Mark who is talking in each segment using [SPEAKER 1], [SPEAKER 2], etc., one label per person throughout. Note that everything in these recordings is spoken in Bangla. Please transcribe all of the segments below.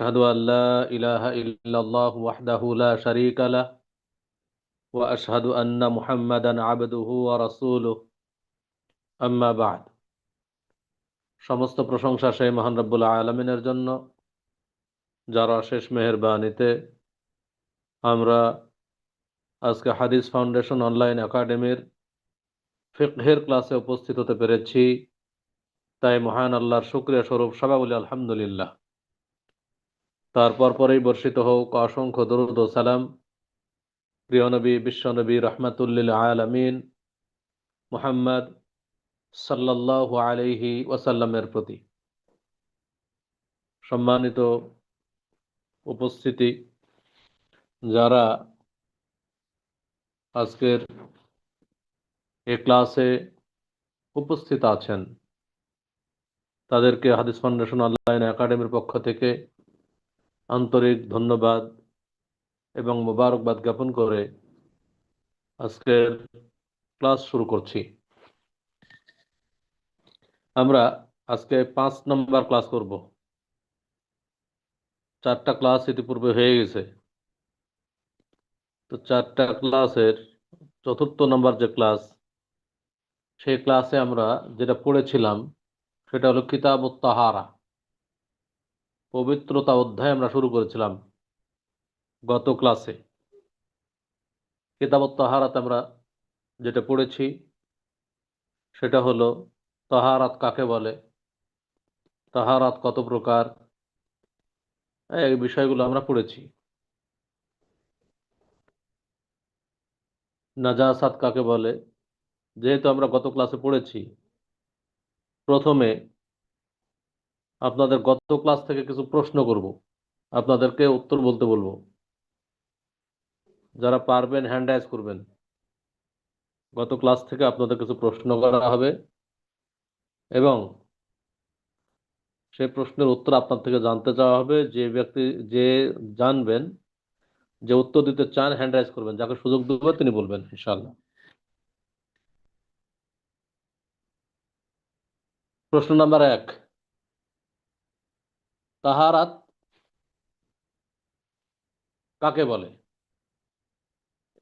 [SPEAKER 1] وأشهد أن لا إله إلا الله وحده لا شريك له وأشهد أن محمدا عبده ورسوله أما بعد সমস্ত প্রশংসা সেই মহান রব্বুল আলামিনের জন্য যার অশেষ মেহেরবানিতে আমরা আজকে হাদিস ফাউন্ডেশন অনলাইন একাডেমির ফিকহের ক্লাসে উপস্থিত হতে পেরেছি। তাই মহান আল্লাহর শুকরিয়া স্বরূপ সবাই বলি আলহামদুলিল্লাহ। তারপর পরেই বর্ষিত হোক অসংখ্য দরুদ ও সালাম প্রিয় নবী বিশ্বনবী রহমাতুল্লিল আলামিন মুহাম্মদ সাল্লাল্লাহু আলাইহি ওয়াসাল্লামের প্রতি। সম্মানিত উপস্থিতি, যারা আজকের এই ক্লাসে উপস্থিত আছেন তাদেরকে হাদিস ফাউন্ডেশন অনলাইন একাডেমির পক্ষ থেকে আন্তরিক ধন্যবাদ এবং মোবারকবাদ জ্ঞাপন করে আজকের ক্লাস শুরু করছি। আমরা আজকে 5 নম্বর ক্লাস করব। 4টা ক্লাস ইতিপূর্বে হয়ে গেছে, তো 4টা ক্লাসের 4র্থ নম্বর যে ক্লাস, সেই ক্লাসে আমরা যেটা পড়েছিলাম সেটা হলো কিতাবুত তাহারা, পবিত্রতা অধ্যায় আমরা শুরু করেছিলাম গত ক্লাসে। কিতাবুত তাহারাতে আমরা যেটা পড়েছি সেটা হলো তাহারাত কাকে বলে, তাহারাত কত প্রকার, এই বিষয়গুলো আমরা পড়েছি। নাজাসাত কাকে বলে, যেহেতু আমরা গত ক্লাসে পড়েছি, প্রথমে আপনাদের গত ক্লাস থেকে কিছু প্রশ্ন করব, আপনাদেরকে উত্তর বলতে বলবো। যারা পারবেন হ্যান্ড রাইজ করবেন। গত ক্লাস থেকে আপনাদের কিছু প্রশ্ন করা হবে এবং সেই প্রশ্নের উত্তর আপনার থেকে জানতে চাওয়া হবে। যে ব্যক্তি যে জানবেন, যে উত্তর দিতে চান, হ্যান্ড রাইজ করবেন, যাকে সুযোগ দেবো তিনি বলবেন ইনশাআল্লাহ। প্রশ্ন নাম্বার 1, তাহারাত কাকে বলে?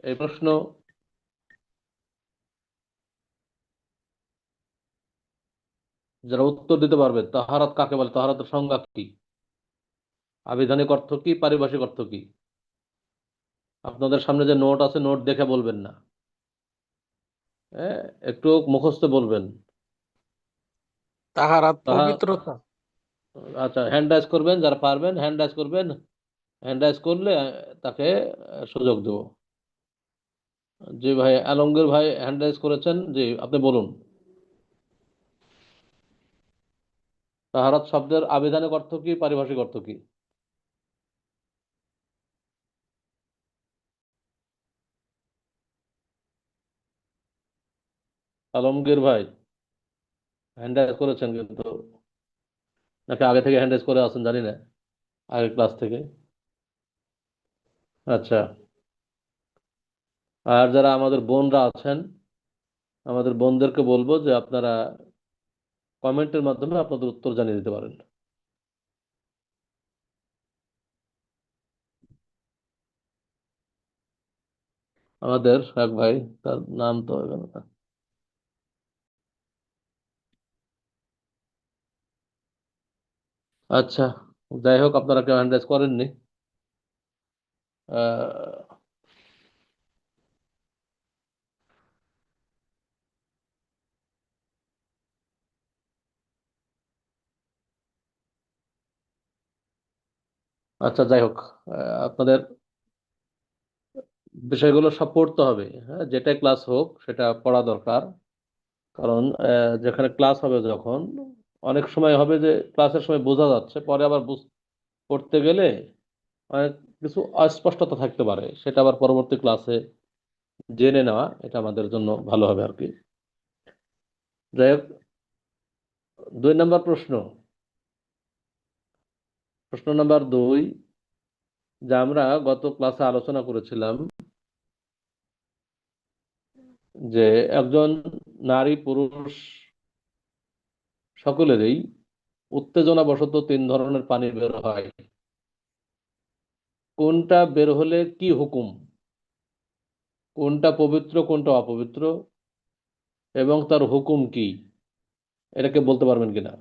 [SPEAKER 1] এই প্রশ্ন যারা উত্তর দিতে পারবে, তাহারাত কাকে বলে, তাহারাতের সংজ্ঞা কি, আবিধানিক অর্থ কি, পারিভাষিক অর্থ কি, আপনাদের সামনে যে নোট আছে নোট দেখে বলবেন না, হ্যাঁ, একটু মুখস্থ বলবেন।
[SPEAKER 2] তাহারাত
[SPEAKER 1] তাহা
[SPEAKER 2] পবিত্রতা।
[SPEAKER 1] আচ্ছা, হ্যান্ড রাইজ করবেন, যারা পারবেন হ্যান্ড রাইজ করবেন। হ্যান্ড রাইজ করলে তাকে সুযোগ দেব। জি ভাই, আলমগীর ভাই হ্যান্ড রাইজ করেছেন, জি আপনি বলুন। তাহারাত শব্দের আবিধানিক অর্থ কি, পারিভাষিক অর্থ কি? আলমগীর ভাই হ্যান্ড রাইজ করেছেন কিন্তু, নাকি আগে থেকে হ্যান্ড রাইজ করে আছেন জানি না, আগের ক্লাস থেকে। আচ্ছা, আর যারা আমাদের বোনরা আছেন, আমাদের বোনদেরকে বলবো যে আপনারা কমেন্টের মাধ্যমে আপনাদের উত্তর জানিয়ে দিতে পারেন। আমাদের এক ভাই, তার নাম তো এখানে না। আচ্ছা, যাই হোক, আপনারা কেউ হ্যান্ড রাইজ করেননি। আহ, আচ্ছা, যাই হোক, আপনাদের বিষয়গুলো সব পড়তে হবে। হ্যাঁ, যেটা ক্লাস হোক সেটা পড়া দরকার। কারণ যেখানে ক্লাস হবে, যখন অনেক সময় হবে যে ক্লাসের সময় বোঝা যাচ্ছে, পরে আবার পড়তে গেলে অনেক কিছু অস্পষ্টতা থাকতে পারে, সেটা আবার পরবর্তী ক্লাসে জেনে নেওয়া, এটা আমাদের জন্য ভালো হবে আর কি। যাই হোক, 2 নম্বর প্রশ্ন। প্রশ্ন নাম্বার 2, যা আমরা গত ক্লাসে আলোচনা করেছিলাম যে একজন নারী পুরুষ সকলেরই উত্তেজনা বশত 3 ধরনের পানি বের হয়। কোনটা বের হলে কি হুকুম, কোনটা পবিত্র কোনটা অপবিত্র এবং তার হুকুম কি, এটাকে বলতে পারবেন কিনা?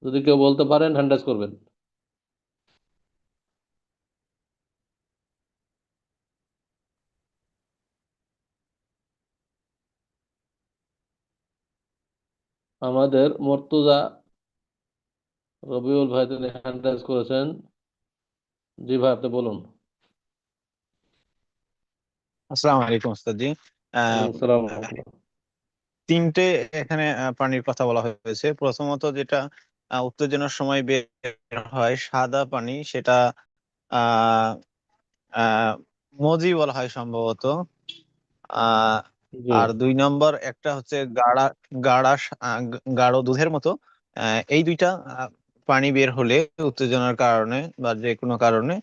[SPEAKER 1] যদি কেউ বলতে পারেন হ্যান্ড রাইজ করবেন। আমাদের মর্তুজা রবিউল ভাই তিনি হ্যান্ড রাইজ করেছেন। জি ভাই, আপনি বলুন।
[SPEAKER 2] আসসালামু আলাইকুম ওস্তাদ জি। আহ,
[SPEAKER 1] ওয়ালাইকুম আসসালাম ওয়া রাহমাতুল্লাহ।
[SPEAKER 2] তিনটে এখানে পানির কথা বলা হয়েছে। প্রথমত যেটা উত্তেজনার সময় বের হয় সাদা পানি, সেটা আহ আহ মজি বলা হয় সম্ভবত। আহ
[SPEAKER 1] জি।
[SPEAKER 2] আর 2 নম্বর একটা হচ্ছে গাঢ়া গাঢ়া গাঢ় দুধের মতো। এই দুইটা আহ, পানি বের হলে উত্তেজনার কারণে বা যে কোনো কারণে,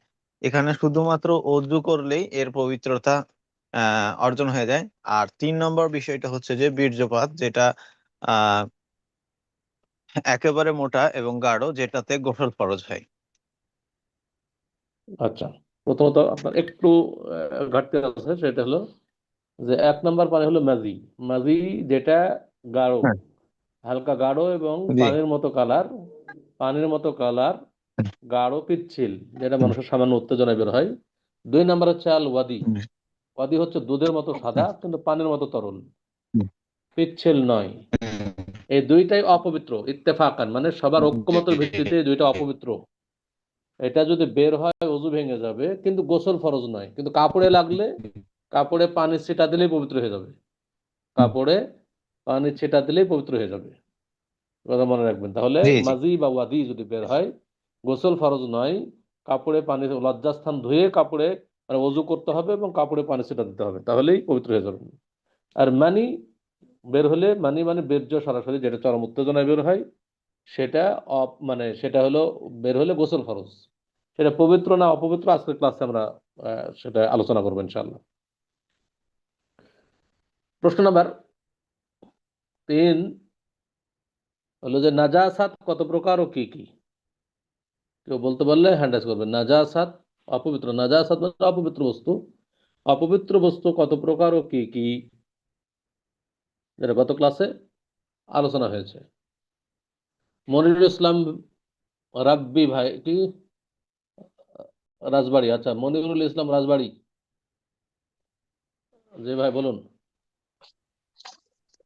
[SPEAKER 2] এখানে শুধুমাত্র অজু করলেই এর পবিত্রতা অর্জন হয়ে যায়। আর 3 নম্বর বিষয়টা হচ্ছে যে বীর্যপাত, যেটা আহ একেবারে মোটা এবং গাঢ়, যেটাতে গোসল ফরজ হয়।
[SPEAKER 1] আচ্ছা, প্রথমত আপনার একটু ঘাটতি আছে, সেটা হলো যে 1 নম্বর পানি হলো মাজি। মাজি যেটা গাঢ়,
[SPEAKER 2] হ্যাঁ।
[SPEAKER 1] হালকা গাঢ় এবং
[SPEAKER 2] জি।
[SPEAKER 1] পানির মতো কালার, পানির মতো কালার, গাঢ় পিচ্ছিল, যেটা
[SPEAKER 2] হুম,
[SPEAKER 1] মানুষের সামান্য উত্তেজনায় বের হয়। 2 নম্বর হচ্ছে আল ওয়াদি।
[SPEAKER 2] হুম,
[SPEAKER 1] ওয়াদি হচ্ছে দুধের মতো সাদা কিন্তু পানির মতো তরল, পিচ্ছিল নয়। এই দুইটাই অপবিত্র ইত্তেফাকান, মানে সবার ঐক্যমতের ভিত্তিতে এই দুইটা অপবিত্র। এটা যদি বের হয় অজু ভেঙে যাবে, কিন্তু গোসল ফরজ নয়। কিন্তু কাপড়ে লাগলে, কাপড়ে পানি ছিটা দিলেই পবিত্র হয়ে যাবে। কাপড়ে পানি ছিটা দিলেই পবিত্র হয়ে যাবে। কথা মনে রাখবেন তাহলে।
[SPEAKER 2] জি জি।
[SPEAKER 1] মাজি বা ওয়াদি যদি বের হয়, গোসল ফরজ নয়। কাপড়ে পানি, লজ্জাস্থান ধুয়ে কাপড়ে মানে অজু করতে হবে এবং কাপড়ে পানি ছিটা দিতে হবে, তাহলেই পবিত্র হয়ে যাবে। আর মানি বের হলে, মানি মানে বীর্য সরাসরি যেটা চরম উত্তেজনায় বের হয়, সেটা মানে সেটা হলো বের হলে গোসল ফরজ। সেটা পবিত্র না অপবিত্র আজকের ক্লাসে আমরা সেটা আলোচনা করবো ইনশাআল্লাহ। প্রশ্ন নাম্বার 3 হলো যে নাজাসাত কত প্রকার ও কি কি। কেউ বলতে পারলে হ্যান্ড রাইজ করবেন। নাজাসাত, অপবিত্র, নাজাসাত মানে অপবিত্র বস্তু। অপবিত্র বস্তু কত প্রকার ও কি কি, যেটা গত ক্লাসে আলোচনা হয়েছে। মনিরুল ইসলাম রাব্বি ভাই কি, রাজবাড়ি, আচ্ছা মনিরুল ইসলাম রাজবাড়ি, জি ভাই বলুন।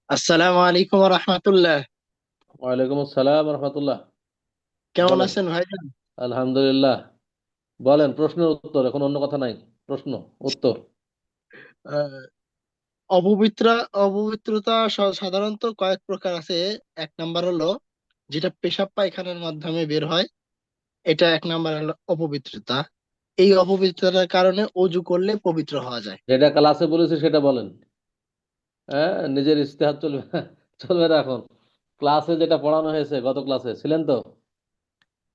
[SPEAKER 3] আসসালামু আলাইকুম রহমতুল্লাহ।
[SPEAKER 1] ওয়ালাইকুম আসসালাম রহমতুল্লাহ।
[SPEAKER 3] কেমন
[SPEAKER 1] বলেন।
[SPEAKER 3] আছেন ভাইজান?
[SPEAKER 1] আলহামদুলিল্লাহ। বলেন, প্রশ্নের উত্তর, এখন অন্য কথা নাই। প্রশ্ন উত্তর।
[SPEAKER 3] আহ, অপবিত্র অপবিত্রতা সাধারণত কয়েক প্রকার আছে। 1 নাম্বার হলো যেটা পেশাব পায়খানার মাধ্যমে বের হয়, এটা 1 নাম্বার হলো অপবিত্রতা। এই অপবিত্রতার কারণে অজু করলে পবিত্র হওয়া যায়।
[SPEAKER 1] যেটা ক্লাসে বলেছি সেটা বলেন। হ্যাঁ, নিজের ইস্তেহার চলবে চলবে না এখন। ক্লাসে যেটা পড়ানো হয়েছে, গত ক্লাসে ছিলেন তো?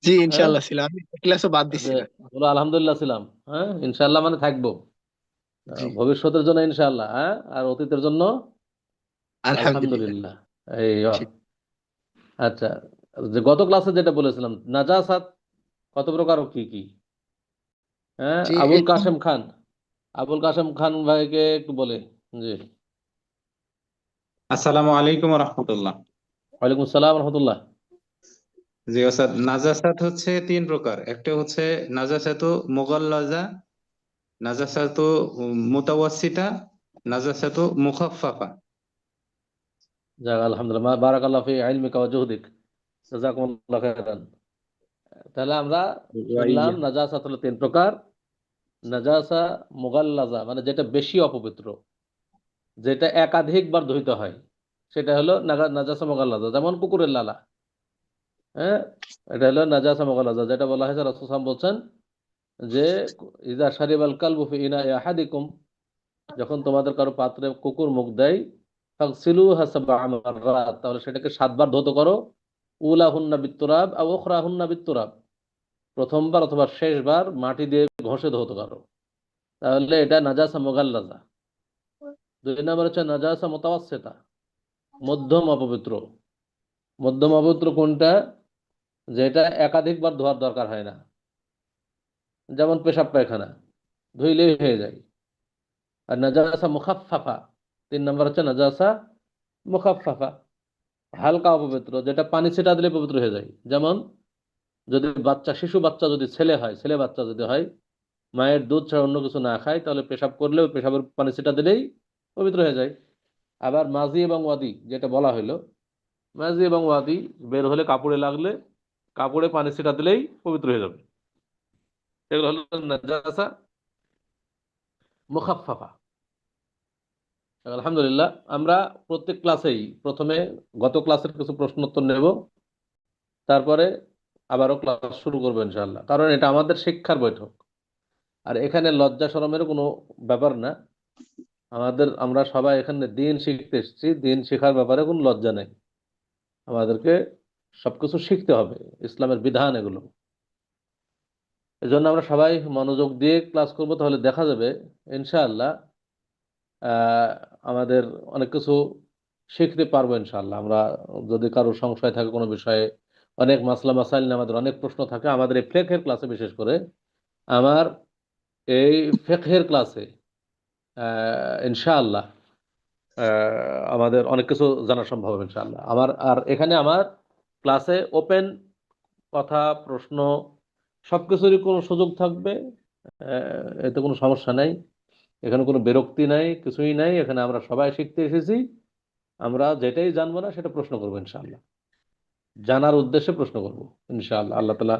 [SPEAKER 3] জি
[SPEAKER 1] হ্যাঁ,
[SPEAKER 3] ইনশাল্লাহ ছিল, আমি ক্লাসও বাদ দিচ্ছি
[SPEAKER 1] যে
[SPEAKER 3] না।
[SPEAKER 1] বলো আলহামদুলিল্লাহ ছিলাম। হ্যাঁ, ইনশাআল্লাহ মানে থাকবো।
[SPEAKER 3] জি
[SPEAKER 1] ভবিষ্যতের জন্য ইনশাআল্লাহ, হ্যাঁ, আর অতীতের জন্য
[SPEAKER 3] আলহামদুলিল্লাহ।
[SPEAKER 1] আলহামদুলিল্লাহ। এই
[SPEAKER 3] ঠিক।
[SPEAKER 1] আচ্ছা, যে গত ক্লাসে যেটা বলেছিলাম, নাজাসাত কত প্রকার ও কি কি। হ্যাঁ,
[SPEAKER 3] যে
[SPEAKER 1] আবুল
[SPEAKER 3] এটা
[SPEAKER 1] কাশেম খান, আবুল কাশেম খান ভাইকে একটু বলে। জি।
[SPEAKER 4] আসসালামু আলাইকুম রহমতুল্লাহ।
[SPEAKER 1] ওয়ালাইকুম আসসালাম রহমতুল্লাহ।
[SPEAKER 4] জি ওস্তাদ, নাজাসাত হচ্ছে 3 প্রকার। একটা হচ্ছে নাজাসাতু মুগাল্লাজা, নাজাসাতু মুতাওয়াসিতা, নাজাসাতু মুখাফফাফা।
[SPEAKER 1] যাক আলহামদুলিল্লাহ, বারাকাল্লাহ ফি ইলমিকা ওয়া জুহদিক, জাযাকুমুল্লাহ খাইরান। তাহলে আমরা শুনলাম
[SPEAKER 4] ওয়াইয়া।
[SPEAKER 1] নাজাসাত হলো 3 প্রকার। নাজাসা মুগাল্লাজা মানে যেটা বেশি অপবিত্র, যেটা একাধিকবার ধুইতে হয়, সেটা হলো নাজাসা মুগাল্লাজা। যেমন কুকুরের লালা, হ্যাঁ, এটা হলো নাজাসা মুগাল্লাজা, যেটা বলা হয়েছে রাসূল সাল্লাল্লাহু আলাইহি ওয়াসাল্লাম বলছেন যে ইযা শারিবাল কালবু ফি ইনাই আহাদিকুম, যখন তোমাদের কারো পাত্রে কুকুর মুখ দেয়, ফাগসিলুহা সাবআ মাররাত, তাহলে সেটাকে 7 বার ধৌত করো। উলাহুন্না বিত্তুরাব আও উখরাহুন্না বিত্তুরাব, প্রথমবার অথবা শেষবার মাটি দিয়ে ঘষে ধৌত করো। তাহলে এটা নাজাসা মুগাল্লাজা। 2 নম্বর হচ্ছে নাজাসা মুতাওয়াসসিতা, মধ্যম অপবিত্র। মধ্যম অপবিত্র কোনটা? যেটা একাধিকবার ধোয়ার দরকার হয় না, যেমন পেশাব পায়খানা, ধুইলেই হয়ে যায়। আর নাজাসা মুখাফফাফা, 3 নম্বর হচ্ছে নাজাসা মুখাফফাফা, হালকা অপবিত্র, যেটা পানি ছিটা দিলে পবিত্র হয়ে যায়। যেমন যদি শিশু বাচ্চা যদি ছেলে হয়, ছেলে বাচ্চা যদি হয়, মায়ের দুধ ছাড়া অন্য কিছু না খায়, তাহলে পেশাব করলেও পেশাবের পানি ছিটা দিলেই পবিত্র হয়ে যায়। আবার মাজি এবং ওয়াদি যেটা বলা হলো, মাজি এবং ওয়াদি বের হলে কাপড়ে লাগলে কাপড়ে পানি ছিটা দিলেই পবিত্র হয়ে যাবে। এগুলো হলো নাজাসা মুখাফফাফা। আলহামদুলিল্লাহ, আমরা প্রত্যেক ক্লাসেই প্রথমে গত ক্লাসের কিছু প্রশ্ন উত্তর নেব, তারপরে আবারও ক্লাস শুরু করবো ইনশাআল্লাহ, কারণ এটা আমাদের শিক্ষার বৈঠক। আর এখানে লজ্জা শরমের কোনো ব্যাপার না। আমরা সবাই এখানে দিন শিখতে এসেছি, দিন শেখার ব্যাপারে কোনো লজ্জা নেই। আমাদেরকে সবকিছু শিখতে হবে, ইসলামের বিধান এগুলো। এজন্য আমরা সবাই মনোযোগ দিয়ে ক্লাস করব, তাহলে দেখা যাবে ইনশাআল্লাহ আহ, আমাদের অনেক কিছু শিখতে পারবো ইনশাআল্লাহ। আমরা যদি কারো সংশয় থাকে কোনো বিষয়ে, অনেক মাসলা মাসাইল নিয়ে আমাদের অনেক প্রশ্ন থাকে, আমাদের এই ফিকহের ক্লাসে বিশেষ করে, আমার এই ফিকহের ক্লাসে ইনশাআল্লাহ আমাদের অনেক কিছু জানা সম্ভব হবে ইনশাআল্লাহ। এখানে আমার ক্লাসে ওপেন কথা, প্রশ্ন, সবকিছুরই কোনো সুযোগ থাকবে। এতে কোনো সমস্যা নাই, এখানে কোনো বিরক্তি নাই, কিছুই নাই। এখানে আমরা সবাই শিখতে এসেছি, আমরা যেটাই জানবো না সেটা প্রশ্ন করবো ইনশাআল্লাহ, জানার উদ্দেশ্যে প্রশ্ন করবো ইনশাআল্লাহ। আল্লাহ তাআলা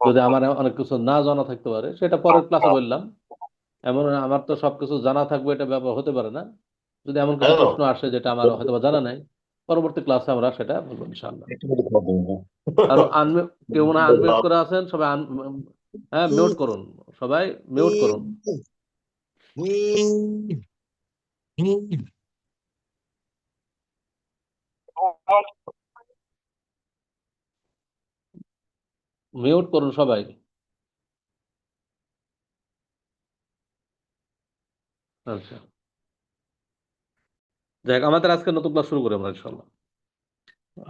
[SPEAKER 1] যদি আমার অনেক কিছু না জানা থাকতে পারে, সেটা পরের ক্লাসে বললাম। এমন আমার তো সবকিছু জানা থাকবে এটা ব্যাপার হতে পারে না। যদি এমন কিছু প্রশ্ন আসে যেটা আমার হয়তো বা জানা নাই, পরবর্তী ক্লাসে আমরা সেটা বলবো ইনশাআল্লাহ। আরো কেউ না আনমিউট করে আছেন সবাই? হ্যাঁ, মিউট করুন, সবাই মিউট করুন। মিউট করুন সবাই। আচ্ছা, যাক, আমাদের আজকে নতুন ক্লাস শুরু করি আমরা ইনশাআল্লাহ।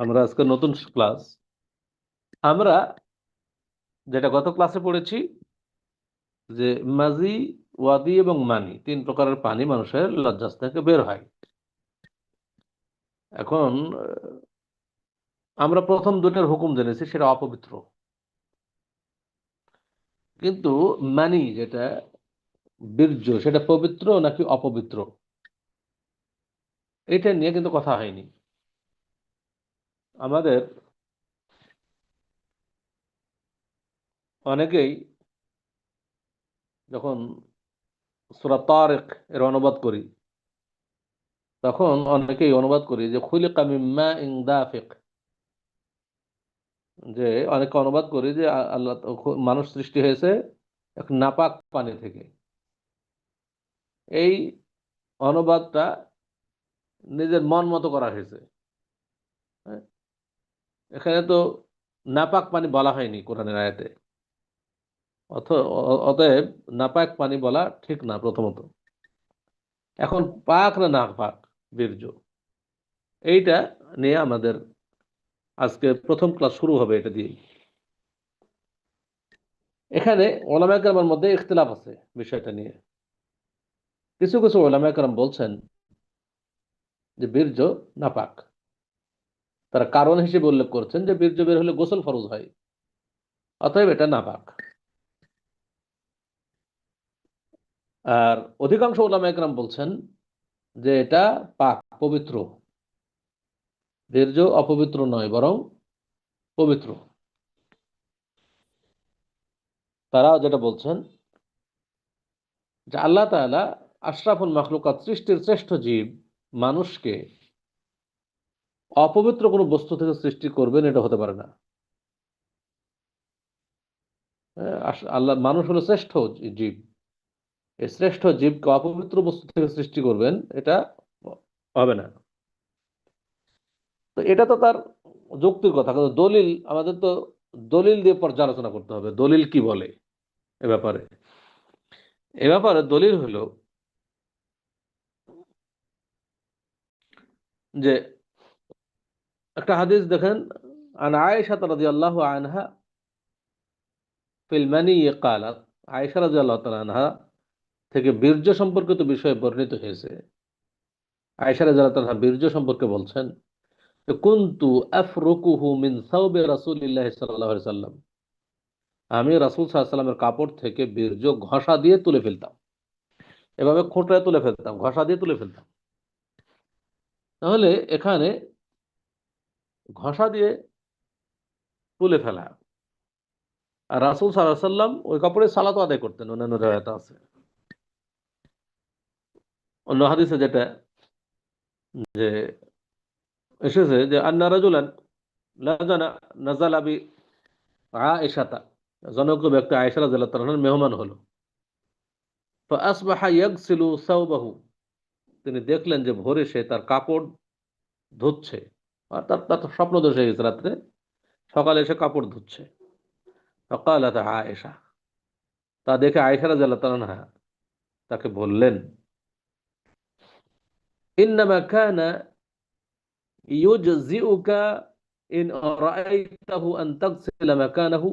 [SPEAKER 1] আমরা আজকে নতুন ক্লাস, আমরা যেটা গত ক্লাসে পড়েছি যে মাজি, ওয়াদি এবং মানি, 3 প্রকারের পানি মানুষের লজ্জাস্থান থেকে বের হয়। এখন আমরা প্রথম দুটার হুকুম জেনেছি, সেটা অপবিত্র। কিন্তু মানি যেটা বীর্য, সেটা পবিত্র নাকি অপবিত্র, এটা নিয়ে কিন্তু কথা হয়নি। আমাদের অনেকেই যখন সূরা তারিক এর অনুবাদ করি, তখন অনেকেই অনুবাদ করি যে খুলিকা মিন মাইন দাফিক, যে অনেকে অনুবাদ করি যে আল্লাহ মানুষ সৃষ্টি হয়েছে এক নাপাক পানি থেকে। এই অনুবাদটা নিজের মন মতো করা হয়েছে। হ্যাঁ, এখানে তো নাপাক পানি বলা হয়নি কোরআনের আয়াতে। অতএব নাপাক পানি বলা ঠিক না প্রথমত। এখন পাক না নাপাক বীর্য, এইটা নিয়ে আমাদের আজকে প্রথম ক্লাস শুরু হবে, এটা দিয়ে। এখানে ওলামায়ে কেরামের মধ্যে ইখতিলাফ আছে বিষয়টা নিয়ে। কিছু কিছু ওলামায়ে কেরাম বলছেন যে বীর্য নাপাক। তারা কারণ হিসেবে উল্লেখ করছেন যে বীর্য বের হলে গোসল ফরজ হয়, অতএব এটা নাপাক। আর অধিকাংশ ওলামায়ে কেরাম বলছেন যে এটা পাক, পবিত্র। বীর্য অপবিত্র নয়, বরং পবিত্র। তারা যেটা বলছেন যে আল্লাহ তাআলা আশরাফুল মাখলুকাত, সৃষ্টির শ্রেষ্ঠ জীব মানুষকে অপবিত্র কোনো বস্তু থেকে সৃষ্টি করবেন, এটা হতে পারে না। আল্লাহ, মানুষ হলো শ্রেষ্ঠ জীব, এই শ্রেষ্ঠ জীবকে অপবিত্র বস্তু থেকে সৃষ্টি করবেন, এটা হবে না। তো এটা তো তার যুক্তির কথা, কিন্তু দলিল, আমাদের তো দলিল দিয়ে পর্যালোচনা করতে হবে, দলিল কি বলে এ ব্যাপারে। এ ব্যাপারে দলিল হলো যে একটা হাদিস দেখেন, আন আয়েশা রাদিয়াল্লাহু আনহা ফিল মানি ক্বালাত, আয়েশা রাদিয়াল্লাহু তাআলা আনহা থেকে বীর্য সম্পর্কিত বিষয়ে বর্ণিত হয়েছে। আয়েশা রাদিয়াল্লাহু তাআলা বীর্য সম্পর্কে বলছেন, কুনতু আফরুকুহু মিন সাওবি রাসূলিল্লাহি সাল্লাল্লাহু আলাইহি সাল্লাম, আমি রাসূল সাল্লাল্লাহু আলাইহি সাল্লামের কাপড় থেকে বীর্য ঘষা দিয়ে তুলে ফেলতাম, এভাবে খোঁটায় তুলে ফেলতাম, ঘষা দিয়ে তুলে ফেলতাম। তাহলে এখানে ঘষা দিয়ে তুলে ফেলা, আর রাসূল সাল্লাল্লাহু আলাইহি সাল্লাম ওই কাপড়ে সালাত আদায় করতেন, অন্যান্য রিওয়ায়াতে আছে। অন্য হাদিসে যেটা যে এসেছে যে আন্না রাজুলান লাজানা নাজালা বি আয়েশাতা, জনৈক ব্যক্তি আয়েশা রাদিয়াল্লাহু তাআলার মেহমান হলো। ফাসবাহা ইয়াগসিলু সাওবাহু, তিনি দেখলেন যে ভোরে সে তার কাপড় ধুচ্ছে, আর তার তার স্বপ্ন দোষ হয়ে গেছে, রাত্রে সকালে এসে কাপড় ধুচ্ছে। ফাকালাত আয়েশা, তা দেখে আয়েশা রাদিয়াল্লাহু তাআলা তাকে বললেন, ইন্নামা কানা ইউজজিউকা ইন রাআইতাহু আন তাগসিলা মাকানাহু।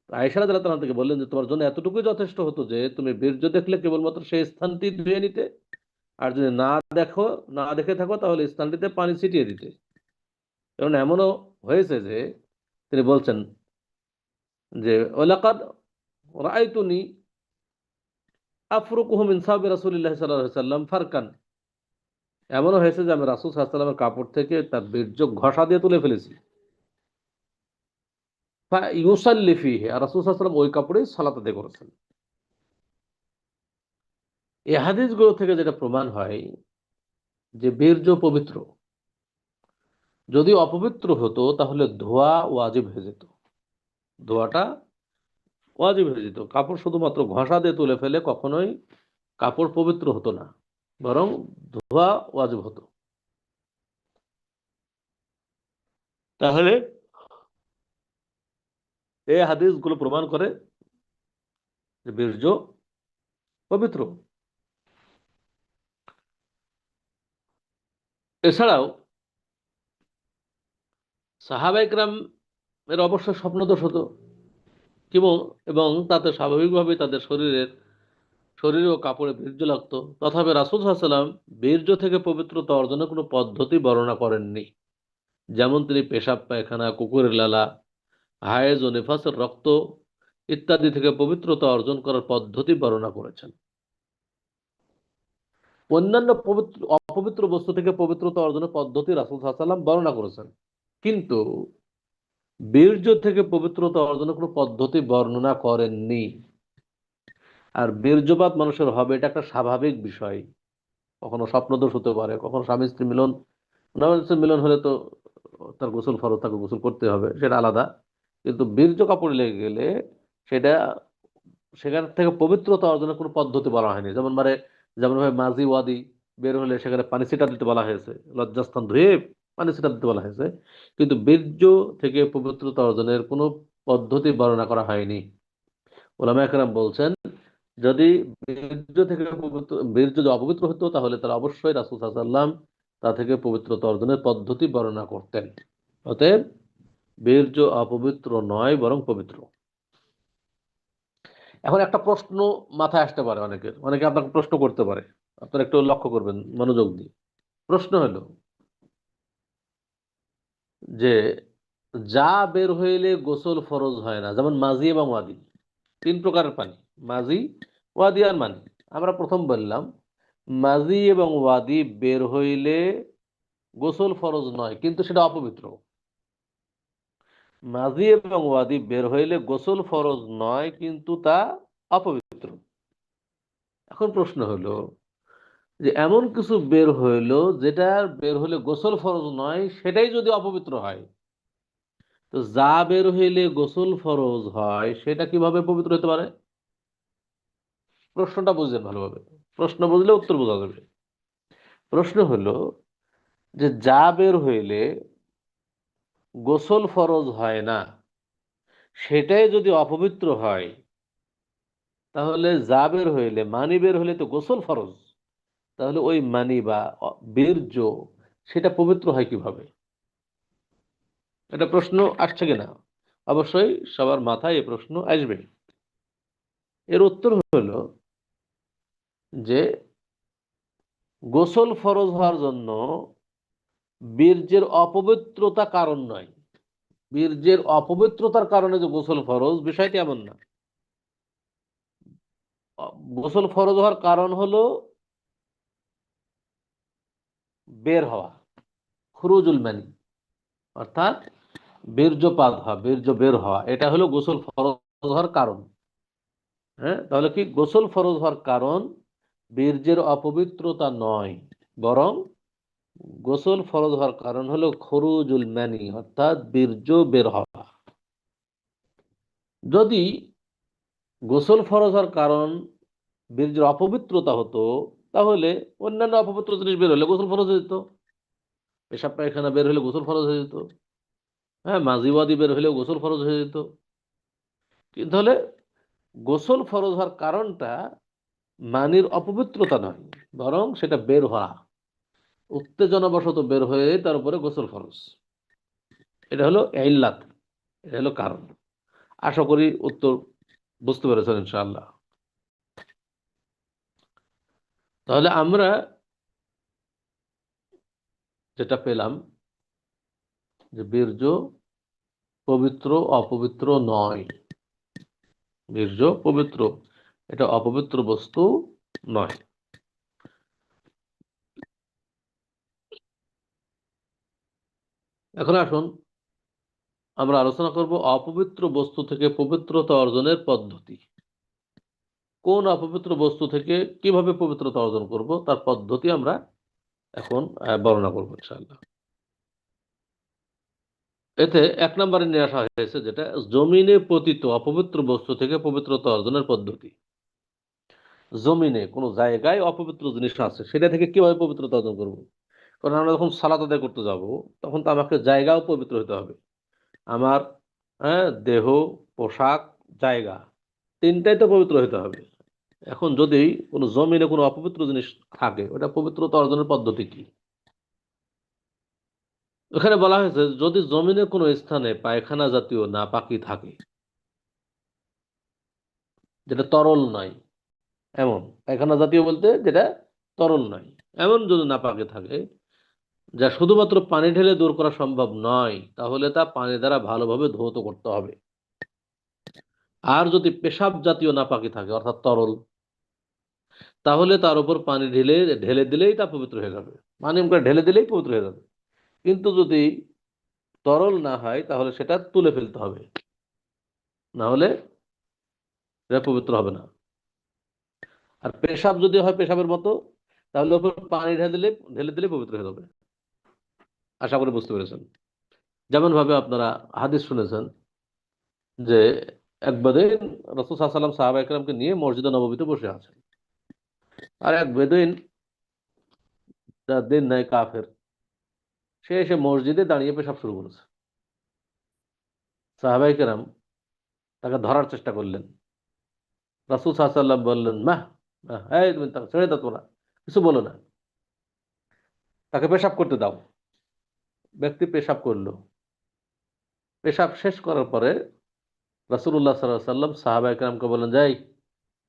[SPEAKER 1] আয়েশা রাদিয়াল্লাহু তাআলা তাকে বললেন যে তোমার জন্য এতটুকুই যথেষ্ট হতো যে তুমি বীর্য দেখলে কেবলমাত্র সেই স্থানটি ধুয়ে নিতে, আর যদি না দেখে থাকো তাহলে স্থানটিতে পানি ছিটিয়ে দিতে। কারণ এমনও হয়েছে যে তিনি বলছেন যে ওয়ালাকাদ রাআইতুনি আফরুকুহু মিন সাওবি রাসূলিল্লাহি সাল্লাল্লাহু আলাইহি ওয়াসাল্লাম ফারকান, এমনও হয়েছে যে আমি রাসূল সাল্লাল্লাহু আলাইহি ওয়াসাল্লামের কাপড় থেকে তার বীর্য ঘষা দিয়ে তুলে ফেলেছি। ফা ইউসাল্লি ফিহি, আর রাসূল সাল্লাল্লাহু আলাইহি ওয়াসাল্লাম ওই কাপড়েই সালাত আদায় করেছেন। এই হাদিসগুলো থেকে যেটা প্রমাণ হয় যে বীর্য পবিত্র, যদি অপবিত্র হতো তাহলে ধোয়া ওয়াজিব হয়ে যেত, ধোয়াটা ওয়াজিব হয়ে যেত। কাপড় শুধুমাত্র ঘষা দিয়ে তুলে ফেলে কখনোই কাপড় পবিত্র হতো না, বরং ধোয়া ওয়াজিব হতো। তাহলে এই হাদিসগুলো প্রমাণ করে যে বীর্য পবিত্র। এছাড়াও সাহাবা ইকরাম এর অবশ্য স্বপ্নদোষ হতো, এবং এবং তাতে স্বাভাবিকভাবে তাদের শরীরে ও কাপড়ে বীর্য লাগতো। তথাপি রাসূল সাল্লাল্লাহু আলাইহি ওয়াসাল্লাম বীর্য থেকে পবিত্রতা অর্জনের কোনো পদ্ধতি বর্ণনা করেননি। যেমন তিনি পেশাব পায়খানা, কুকুরের লালা, হায়েজ ও নিফাসের রক্ত ইত্যাদি থেকে পবিত্রতা অর্জন করার পদ্ধতি বর্ণনা করেছেন। অন্যান্য অপবিত্র বস্তু থেকে পবিত্রতা অর্জনের পদ্ধতি রাসূল সাল্লাল্লাহু আলাইহি ওয়াসাল্লাম বর্ণনা করেছেন, কিন্তু বীর্য থেকে পবিত্রতা অর্জনের কোনো পদ্ধতি বর্ণনা করেননি। আর বীর্যপাত মানুষের হবে, এটা একটা স্বাভাবিক বিষয়। কখনো স্বপ্নদোষ হতে পারে, কখনো স্বামী স্ত্রী মিলন, স্বামী স্ত্রী মিলন হলে তো তার গোসল ফরজ, তাকে গোসল করতে হবে, সেটা আলাদা। কিন্তু বীর্য কাপড়ে লেগে গেলে সেটা সেখান থেকে পবিত্রতা অর্জনের কোনো পদ্ধতি বলা হয়নি। যেমন ভাবে মাজি ওয়াদি বের হলে সেখানে পানি ছিটা দিতে বলা হয়েছে, লজ্জাস্থান ধুয়ে পানি ছিটা দিতে বলা হয়েছে, কিন্তু বীর্য থেকে পবিত্রতা অর্জনের কোনো পদ্ধতি বর্ণনা করা হয়নি। ওলামা একরাম বলছেন যদি বীর্য যদি অপবিত্র হতো তাহলে তারা অবশ্যই রাসূল সাল্লাল্লাহু আলাইহি ওয়াসাল্লাম তা থেকে পবিত্রতা অর্জনের পদ্ধতি বর্ণনা করতেন। অতএব বীর্য অপবিত্র নয়, বরং পবিত্র। এখন একটা প্রশ্ন মাথায় আসতে পারে অনেকে আপনাকে প্রশ্ন করতে পারে, আপনারা একটু লক্ষ্য করবেন মনোযোগ দিয়ে। প্রশ্ন হলো যে যা বের হইলে গোসল ফরজ হয় না, যেমন মাজি এবং ওয়াদি, তিন প্রকারের পানি, মাজি, ওয়াদি আর মানি। আমরা প্রথম বললাম মাজি এবং ওয়াদি বের হইলে গোসল ফরজ নয়, কিন্তু সেটা অপবিত্র। মাজি এবং ওয়াদি বের হইলে গোসল ফরজ নয়, কিন্তু তা অপবিত্র। এখন প্রশ্ন হলো যে এমন কিছু বের হইলো যেটা বের হইলে গোসল ফরজ নয়, সেটাই যদি অপবিত্র হয়, তো যা বের হইলে গোসল ফরজ হয় সেটা কিভাবে পবিত্র হতে পারে? প্রশ্নটা বুঝলেন ভালোভাবে, প্রশ্ন বুঝলে উত্তর বোঝা যাবে। প্রশ্ন হলো যে যা বের হইলে গোসল ফরজ হয় না, সেটাই যদি অপবিত্র হয়, তাহলে যা বের হইলে, মানি বের হইলে তো গোসল ফরজ, তাহলে ওই মানি বা বীর্য সেটা পবিত্র হয় কিভাবে? এটা প্রশ্ন আসছে কিনা? অবশ্যই সবার মাথায় এই প্রশ্ন আসবে। এর উত্তর হলো যে গোসল ফরজ হওয়ার জন্য বীর্যের অপবিত্রতা কারণ নয়। বীর্যের অপবিত্রতার কারণে যে গোসল ফরজ, বিষয়টি এমন না। গোসল ফরজ হওয়ার কারণ হলো বের হওয়া, খুরুজুল মানি, অর্থাৎ বীর্যপাত হওয়া, বীর্য বের হওয়া, এটা হলো গোসল ফরজ হওয়ার কারণ। হ্যাঁ, তাহলে কি গোসল ফরজ হওয়ার কারণ বীর্যের অপবিত্রতা নয়, বরং গোসল ফরজ হওয়ার কারণ হলো খরুজুল মানি, অর্থাৎ বীর্য বের হওয়া। যদি গোসল ফরজ হওয়ার কারণ বীর্যের অপবিত্রতা হতো, তাহলে অন্যান্য অপবিত্র জিনিস বের হলে গোসল ফরজ হয়ে যেত। পেশাব পায়খানা বের হলে গোসল ফরজ হয়ে যেত। হ্যাঁ, মাজিওয়াদি বের হলেও গোসল ফরজ হয়ে যেত। কিন্তু হলে গোসল ফরজ হওয়ার কারণটা মানির অপবিত্রতা নয়, বরং সেটা বের হওয়া, উত্তেজনাবশত বের হয়ে তার উপরে গোসল ফরজ। এটা হলো ইল্লাত, এটা হলো কারণ। আশা করি উত্তর বুঝতে পেরেছেন ইনশাআল্লাহ। তাহলে আমরা যেটা পেলাম যে বীর্য পবিত্র অপবিত্র নয়। বীর্য পবিত্র, এটা অপবিত্র বস্তু নয়। এখন আসুন আমরা আলোচনা করব অপবিত্র বস্তু থেকে পবিত্রতা অর্জনের পদ্ধতি। কোন অপবিত্র বস্তু থেকে কিভাবে পবিত্রতা অর্জন করব তার পদ্ধতি আমরা এখন বর্ণনা করবো ইনশাআল্লাহ। এতে এক নম্বরে নিয়ে আসা হয়েছে যেটা জমিনে পতিত অপবিত্র বস্তু থেকে পবিত্রতা অর্জনের পদ্ধতি। জমিনে কোনো জায়গায় অপবিত্র জিনিস আছে, সেটা থেকে কিভাবে পবিত্রতা অর্জন করব? কারণ আমরা যখন সালাত আদায় করতে যাব, তখন তো আমাকে জায়গাও পবিত্র হতে হবে। আমার দেহ, পোশাক, জায়গা, তিনটাই তো পবিত্র হতে হবে। এখন যদি কোনো জমিনে কোনো অপবিত্র জিনিস থাকে, ওটা পবিত্রতা অর্জনের পদ্ধতি কি? ওখানে বলা হয়েছে যদি জমিনের কোনো স্থানে পায়খানা জাতীয় নাপাকি থাকে, যেটা তরল নয়, এমন পায়খানা জাতীয় বলতে যেটা তরল নয়, এমন যদি নাপাকি থাকে যা শুধুমাত্র পানি ঢেলে দূর করা সম্ভব নয়, তাহলে তা পানি দ্বারা ভালোভাবে ধৌত করতে হবে। আর যদি পেশাব জাতীয় নাপাকি থাকে, অর্থাৎ তরল, তাহলে তার উপর পানি ঢেলে ঢেলে দিলেই তা পবিত্র হয়ে যাবে। পানি করে ঢেলে দিলেই পবিত্র হয়ে যাবে। কিন্তু যদি তরল না হয়, তাহলে সেটা তুলে ফেলতে হবে, না হলে এটা পবিত্র হবে না। আর পেশাব যদি হয় পেশাবের মতো, তাহলে ওপর পানি ঢেলে দিলে পবিত্র হয়ে যাবে। আশা করি বুঝতে পেরেছেন। যেমন ভাবে আপনারা হাদিস শুনেছেন যে এক বেদুইন রাসূল সাল্লাল্লাহু আলাইহি ওয়াসাল্লাম সাহাবা একরামকে নিয়ে মসজিদে নববীতে বসে আছেন। আর এক বেদুইন, যার দিন নাই, কাফের, সে এসে মসজিদে দাঁড়িয়ে পেশাব শুরু করেছে। সাহাবা একরাম তাকে ধরার চেষ্টা করলেন। রাসূল সাল্লাল্লাহু আলাইহি ওয়াসাল্লাম বললেন, মাহ মাহ, এই তুমি তাকে ছেড়ে দাও, তোমরা কিছু বলো না, তাকে পেশাব করতে দাও। ব্যক্তি পেশাব করলো। পেশাব শেষ করার পরে রাসূলুল্লাহ সাল্লাল্লাহু আলাইহি ওয়াসাল্লাম সাহাবা একরামকে বললেন, যাই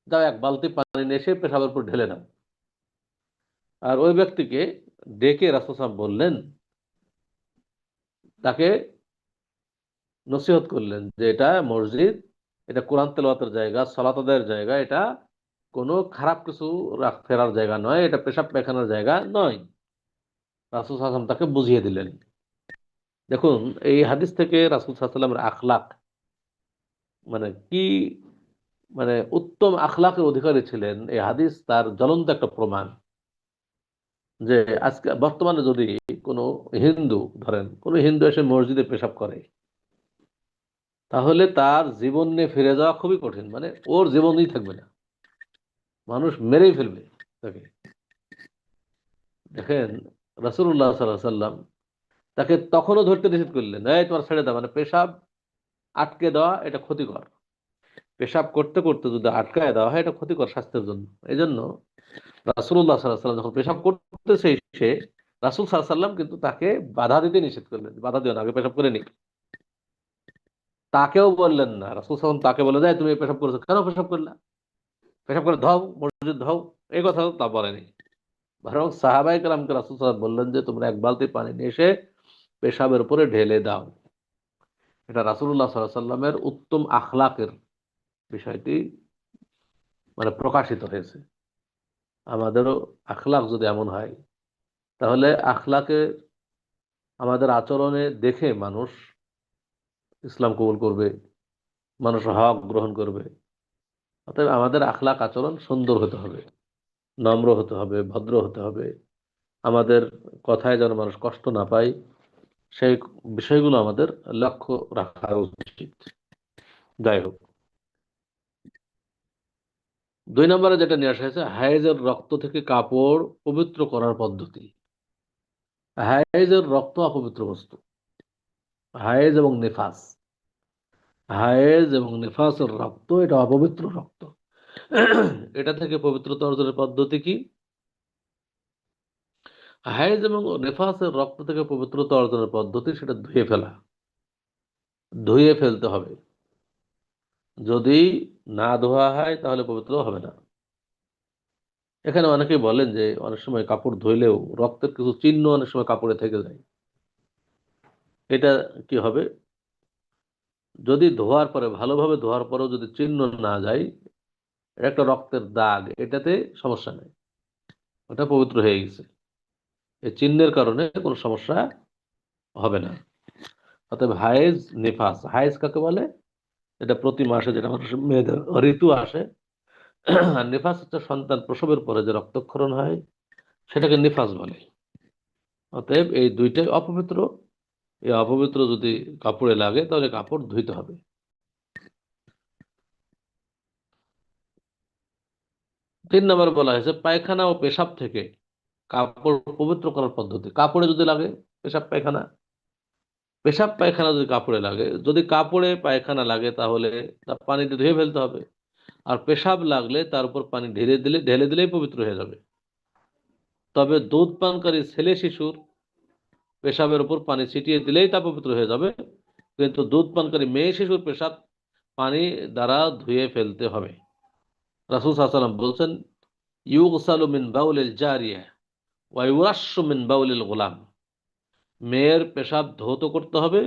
[SPEAKER 1] যাও, এক বালতি পানি নিয়ে এসে পেশাবের উপর ঢেলে দাও। আর ওই ব্যক্তিকে ডেকে রাসূল সাল্লাল্লাহু আলাইহি ওয়াসাল্লাম বললেন, তাকে নসিহত করলেন যে এটা মসজিদ, এটা কোরআন তেলাওয়াতের জায়গা, সালাত আদায়ের জায়গা, এটা কোনো খারাপ কিছু ফেরার জায়গা নয়, এটা পেশাব পায়খানার জায়গা নয়। রাসূল সাল্লাল্লাহু আলাইহি ওয়াসাল্লাম তাকে বুঝিয়ে দিলেন। দেখুন, এই হাদিস থেকে রাসূল সাল্লাল্লাহু আলাইহি ওয়াসাল্লামের আখলাক, মানে কি, মানে উত্তম আখলাকের অধিকারী ছিলেন, এই হাদিস তার জ্বলন্ত একটা প্রমাণ। যে আজকে বর্তমানে যদি কোনো হিন্দু, ধরেন কোনো হিন্দু এসে মসজিদে পেশাব করে, তাহলে তার জীবন নিয়ে ফিরে যাওয়া খুবই কঠিন, মানে ওর জীবনই থাকবে না, মানুষ মেরেই ফেলবে তাকে। দেখেন, রাসূলুল্লাহ সাল্লাল্লাহু আলাইহি ওয়াসাল্লাম তাকে তখনও ধরতে নিষেধ করলেন, এই তোমার ছেড়ে দাও, মানে পেশাব আটকে দেওয়া এটা ক্ষতিকর। পেশাব করতে করতে যদি আটকায় দেওয়া হয়, এটা ক্ষতিকর স্বাস্থ্যের জন্য। এই জন্য রাসূলুল্লাহ সাল্লাল্লাহু আলাইহি ওয়াসাল্লাম যখন পেশাব করতেছে, সে রাসূল সাল্লাল্লাহু আলাইহি ওয়াসাল্লাম কিন্তু তাকে বাধা দিতে নিষেধ করলেন, বাধা দিও না, আগে পেশাব করে নি। তাকেও বললেন না, রাসূল সাল্লাল্লাহু আলাইহি ওয়াসাল্লাম তাকে বলে দেয় তুমি পেশাব করেছো, কেন পেশাব করলা, পেশাব করে ধাও, মসজিদ ধাও, এই কথা তা বলেনি। বরং সাহাবায়ে কেরামকে রাসূল সাল্লাল্লাহু আলাইহি ওয়াসাল্লাম বললেন যে তোমরা এক বালতি পানি নিয়ে এসে পেশাবের উপরে ঢেলে দাও। এটা রাসূলুল্লাহ সাল্লাল্লাহু আলাইহি ওয়াসাল্লামের উত্তম আখলাকের বিষয়টি মানে প্রকাশিত হয়েছে। আমাদেরও আখলাক যদি এমন হয়, তাহলে আখলাকে আমাদের আচরণে দেখে মানুষ ইসলাম কবুল করবে, মানুষ হক গ্রহণ করবে। অতএব আমাদের আখলাক আচরণ সুন্দর হতে হবে, নম্র হতে হবে, ভদ্র হতে হবে। আমাদের কথায় যেন মানুষ কষ্ট না পায়, সেই বিষয়গুলো আমাদের লক্ষ্য রাখা উচিত। যাই হোক, 2 নম্বরে যেটা নিয়ে আসা হয়েছে, হায়েজের রক্ত থেকে কাপড় পবিত্র করার পদ্ধতি। হায়েজের রক্ত অপবিত্র বস্তু। হায়েজ এবং নিফাস, হায়েজ এবং নিফাসের রক্ত এটা অপবিত্র রক্ত। এটা থেকে পবিত্রতা অর্জনের পদ্ধতি কি? হায়েজ এবং নিফাসের রক্ত থেকে পবিত্রতা অর্জনের পদ্ধতি সেটা ধুয়ে ফেলা, ধুয়ে ফেলতে হবে। যদি না ধোয়া হয় তাহলে পবিত্র হবে না। এখানে অনেকেই বলেন যে অনেক সময় কাপড় ধুইলেও রক্তের কিছু চিহ্ন অনেক সময় কাপড়ে থেকে যায়। এটা কি হবে? যদি ধোয়ার পরে, ভালোভাবে ধোয়ার পরেও যদি চিহ্ন না যায়, এটা একটা রক্তের দাগ, এটাতে সমস্যা নেই, ওটা পবিত্র হয়ে গেছে, এই চিহ্নের কারণে কোনো সমস্যা হবে না। অতএব হায়েজ নিফাস, হায়েজ কাকে বলে? এটা প্রতি মাসে যেটা মানুষের মেয়েদের ঋতু আসে, আর নিফাস হচ্ছে সন্তান প্রসবের পরে যে রক্তক্ষরণ হয়, সেটাকে নিফাস বলে। অতএব এই দুইটাই অপবিত্র। এই অপবিত্র যদি কাপড়ে লাগে তাহলে কাপড় ধুইতে হবে। 3 নম্বরে বলা হয়েছে পায়খানা ও পেশাব থেকে কাপড় পবিত্র করার পদ্ধতি। কাপড়ে যদি লাগে, পেশাব পায়খানা, পেশাব পায়খানা যদি কাপড়ে লাগে, যদি কাপড়ে পায়খানা লাগে তাহলে তা পানিতে ধুয়ে ফেলতে হবে। আর পেশাব লাগলে তার উপর পানি ঢেলে দিলেই পবিত্র হয়ে যাবে। তবে দুধ পানকারী ছেলে শিশুর পেশাবের উপর পানি ছিটিয়ে দিলেই তা পবিত্র হয়ে যাবে, কিন্তু দুধ পানকারী মেয়ে শিশুর পেশাব পানি দ্বারা ধুয়ে ফেলতে হবে। রাসূল সাল্লাল্লাহু আলাইহি ওয়াসাল্লাম বলছেন, ইউগসালু মিন বাউলিল জারিয়া ওয়া ইউরাশশু মিন বাউলিল গোলাম। মেয়ের পেশাব ধৌত করতে হবে,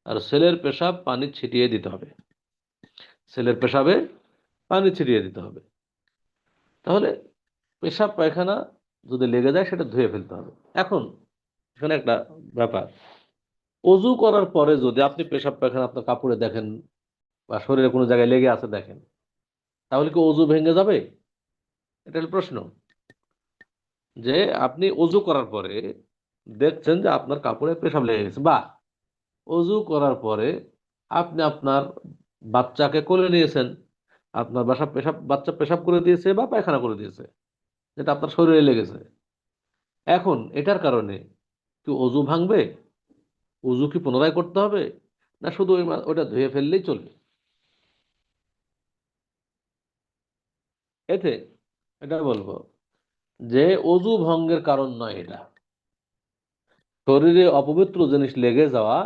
[SPEAKER 1] আর ছেলের পেশাব পানি ছিটিয়ে দিতে হবে। ছেলের পেশাবে পানি ছিটিয়ে দিতে হবে। তাহলে পেশাব পায়খানা যদি লেগে যায় সেটা ধুয়ে ফেলতে হবে। এখন এখানে একটা ব্যাপার, অজু করার পরে যদি আপনি পেশাব পায়খানা আপনার কাপড়ে দেখেন বা শরীরে কোনো জায়গায় লেগে আছে দেখেন, তাহলে কি অজু ভেঙে যাবে? এটা হলো প্রশ্ন। যে আপনি অজু করার পরে দেখছেন যে আপনার কাপড়ে পেশাব লেগে গেছে, বা অজু করার পরে আপনি আপনার বাচ্চাকে কোলে নিয়েছেন, আপনার বাচ্চা পেশাব করে দিয়েছে বা পায়খানা করে দিয়েছে, যেটা আপনার শরীরে লেগেছে। এখন এটার কারণে কি অজু ভাঙবে? অজু কি পুনরায় করতে হবে, না শুধু ওটা ধুয়ে ফেললেই চলবে? এতে এটা বলবো যে অজু ভঙ্গের কারণ নয় এটা। শরীরে অপবিত্র জিনিস লেগে যাওয়া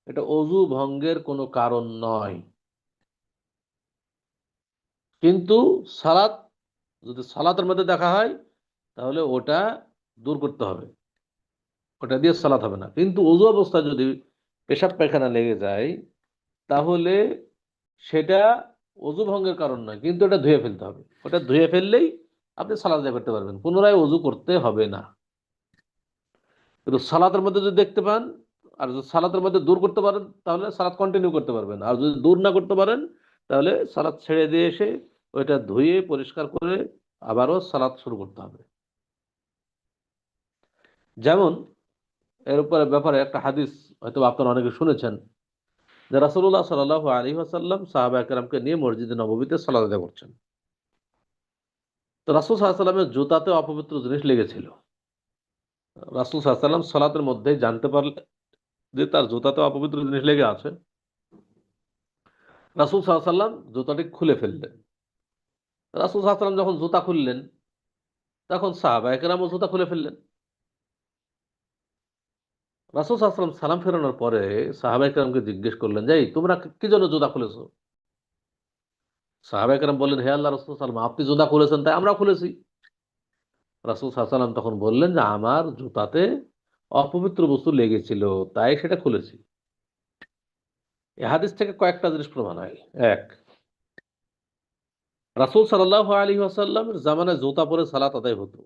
[SPEAKER 1] এটা অজু ভঙ্গের কোনো কারণ নয়। কিন্তু সালাত, যদি সালাতের মধ্যে দেখা হয় তাহলে ওটা দূর করতে হবে, ওটা দিয়ে সালাত হবে না। কিন্তু ওযু অবস্থায় যদি পেশাব পায়খানা লেগে যায় তাহলে সেটা ওযু ভঙ্গের কারণ নয়, কিন্তু ওটা ধুয়ে ফেলতে হবে। ওটা ধুয়ে ফেললেই আপনি সালাত আদায় করতে পারবেন, পুনরায় ওযু করতে হবে না। কিন্তু সালাতের মধ্যে যদি দেখতে পান আর যদি সালাতের মধ্যে দূর করতে পারেন তাহলে সালাত কন্টিনিউ করতে পারবেন, আর যদি দূর না করতে পারেন তাহলে সালাত ছেড়ে দিয়ে এসে ওইটা ধুয়ে পরিষ্কার করে আবারও সালাত শুরু করতে হবে। যেমন এর উপরে ব্যাপারে একটা হাদিস হয়তো আপনারা অনেকে শুনেছেন, যে রাসূলুল্লাহ সাল্লাল্লাহু আলাইহি ওয়াসাল্লাম সাহাবা কেরামকে নিয়ে মসজিদে নববীতে সালাত আদায় করছেন। তো রাসূল সাল্লাল্লাহু আলাইহি ওয়াসাল্লামের জুতাতে অপবিত্র জিনিস লেগেছিল। রাসূল সাল্লাল্লাহু আলাইহি ওয়াসাল্লাম সালাতের মধ্যেই জানতে পারলেন যে তার জুতাতে অপবিত্র জিনিস লেগে আছে। রাসূল সাল্লাল্লাহু আলাইহি ওয়াসাল্লাম জুতাটি খুলে ফেললেন। রাসূল সাল্লাল্লাহু আলাইহি ওয়াসাল্লাম যখন জুতা খুললেন তখন সাহাবায়ে কেরামও জুতা খুলে ফেললেন। রাসূল সাল্লাল্লাহু আলাইহি ওয়াসাল্লাম সালাম ফেরানোর পরে সাহাবায়ে কেরামকে জিজ্ঞেস করলেন যে, এই তোমরা কি জন্য জুতা খুলেছো? সাহাবায়ে কেরাম বললেন, হে আল্লাহর রাসূল সাল্লাল্লাহু আলাইহি ওয়াসাল্লাম, আপনি জুতা খুলেছেন তাই আমরা খুলেছি। রাসূল সাল্লাল্লাহু আলাইহি ওয়াসাল্লাম তখন বললেন যে, আমার জুতাতে অপবিত্র বস্তু লেগেছিল তাই সেটা খুলেছি। এই হাদিস থেকে কয়েকটা জিনিস প্রমাণ হয়। এক, রাসূল সাল্লাল্লাহু আলাইহি ওয়াসাল্লামের জামানায় জুতা পরে সালাত আদায় হতো।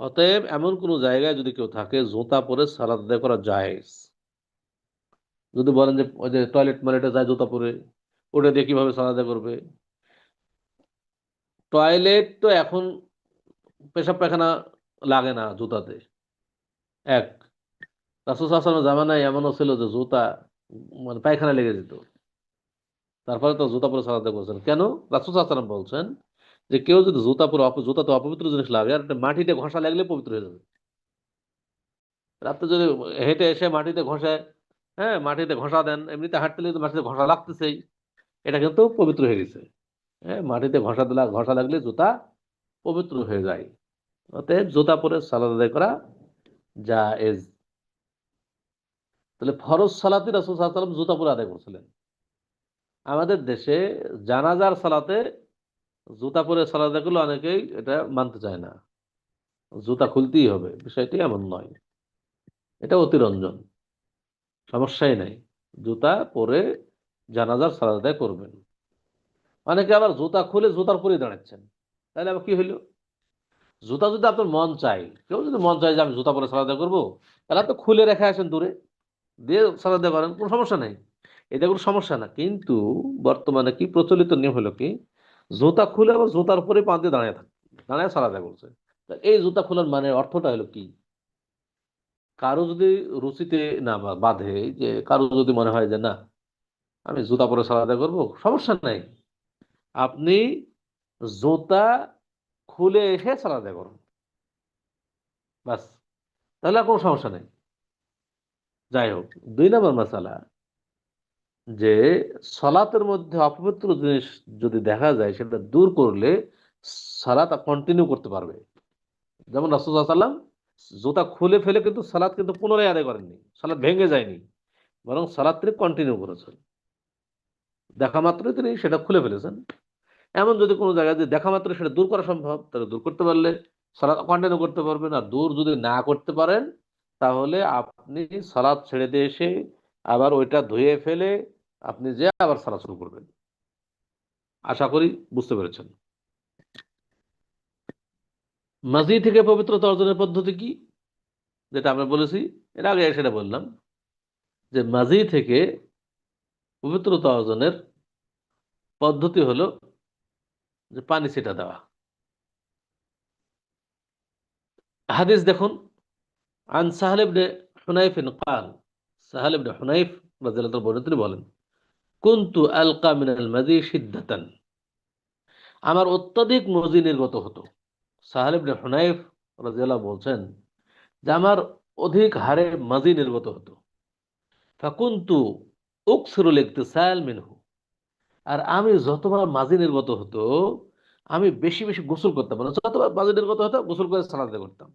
[SPEAKER 1] অতএব এমন কোন জায়গায় যদি কেউ থাকে জুতা পরে সালাত আদায় করা জায়েজ। যদি বলেন যে ওই যে টয়লেট ময়লেটে যায় জুতা পরে, ওটা দিয়ে কিভাবে সালাত আদায় করবে? টয়লেট তো এখন পেশাব পায়খানা লাগে না জুতাতে। এক, রাসূল সাল্লাল্লাহু আলাইহি ওয়াসাল্লামের জামানায় এমনও ছিল যে জুতা মানে পায়খানা লেগে যেত। তারপরে তো জুতা পরে সালাত আদায় করছেন। কেন? রাসূল সাল্লাল্লাহু আলাইহি ওয়াসাল্লাম বলছেন যে কেউ যদি জুতা পরে জুতাতে অপবিত্র জিনিস লাগে আর একটা মাটিতে ঘষা লাগলে পবিত্র হয়ে যাবে। রাত্রে যদি হেঁটে এসে মাটিতে ঘষে, হ্যাঁ, মাটিতে ঘষা দেন, এমনিতে হাঁটতে গেলে তো মাটিতে ঘষা লাগতেছেই, এটা কিন্তু পবিত্র হয়ে গেছে। হ্যাঁ, মাটিতে ঘষা লাগলে জুতা পবিত্র হয়ে যায়। অতএব জুতা পরে সালাত আদায় করা জায়েজ। তাহলে ফরজ সালাতে রাসূল সাল্লাল্লাহু আলাইহি ওয়াসাল্লাম জুতা পরে আদায় করছিলেন। আমাদের দেশে জানাজার সালাতে জুতা পরে সালাত আদায় করলে অনেকেই এটা মানতে চায় না, জুতা খুলতেই হবে। বিষয়টি এমন নয়, এটা অতিরঞ্জন, সমস্যাই নাই। জুতা পরে জানাজার সালাত আদায় করবেন। অনেকে আবার জুতা খুলে জুতার পরেই দাঁড়াচ্ছেন, তাহলে আবার কি হইলো? জুতা যদি আপনার মন চাই, কেউ যদি মন চায় যে আমি জুতা পরে সালাত আদায় করবো, তাহলে তো খুলে রেখে আসেন দূরে, দিয়ে সালাত আদায় করেন, কোনো সমস্যা নেই। এটা কোনো সমস্যা না। কিন্তু বর্তমানে কি প্রচলিত নিয়ম হলো কি, জুতা খুলে আবার জুতার উপরে পা দিয়ে দাঁড়িয়ে থাকে, দাঁড়িয়ে সালাত আদায় করছে। তা এই জুতা খোলার মানে অর্থটা হলো কি? কারো যদি রুচিতে না বাধে, যে কারো যদি মনে হয় যে না আমি জুতা পরে সালাত আদায় করবো, সমস্যা নাই, আপনি জুতা খুলে এসে সালাত আদায় করুন, বাস, তাহলে আর কোনো সমস্যা নেই। যাই হোক, 2 নম্বর মাসালা, যে সালাতের মধ্যে অপবিত্র জিনিস যদি দেখা যায় সেটা দূর করলে সালাত কন্টিনিউ করতে পারবে। যেমন রাসূল সাল্লাল্লাহু আলাইহি ওয়াসাল্লাম জুতা খুলে ফেলে কিন্তু সালাত কিন্তু পুনরায় আদায় করেননি, সালাত ভেঙে যায়নি, বরং সালাত তিনি কন্টিনিউ করেছেন। দেখা মাত্রই তিনি সেটা খুলে ফেলেছেন। এমন যদি কোনো জায়গায় যদি দেখা মাত্র সেটা দূর করা সম্ভব, তাহলে দূর করতে পারলে সালাত কন্টিনিউ করতে পারবেন। আর দূর যদি না করতে পারেন, তাহলে আপনি সালাত ছেড়ে দিয়ে এসে আবার ওইটা ধুয়ে ফেলে আপনি যে আবার সালাত শুরু করবেন। আশা করি বুঝতে পেরেছেন। মাজি থেকে পবিত্রতা অর্জনের পদ্ধতি কি, যেটা আমরা বলেছি, এর আগে সেটা বললাম, যে মাজি থেকে পবিত্রতা অর্জনের পদ্ধতি হলো যে পানি ছিটা দেওয়া। হাদিস দেখুন, আন সাহল ইবনে হুনাইফ قال, সাহল ইবনে হুনাইফ রাদিয়াল্লাহু আনহু তিনি বলেন, কুনতু আলকা মিনাল মাজি শিদ্দাতান, আমার অত্যধিক মজি নির্গত হতো। সাহল ইবনে হুনাইফ রাদিয়াল্লাহু বলছেন যে আমার অধিক হারে মাজি নির্গত হতো। ফাকুনতু উকসিরুল ইগতিসাল মিনহু, আর আমি যতবার মাজি নির্গত হতো আমি বেশি বেশি গোসল করতাম, মানে যতবার মাজি নির্গত হতো গোসল করে সালাত আদায় করতাম।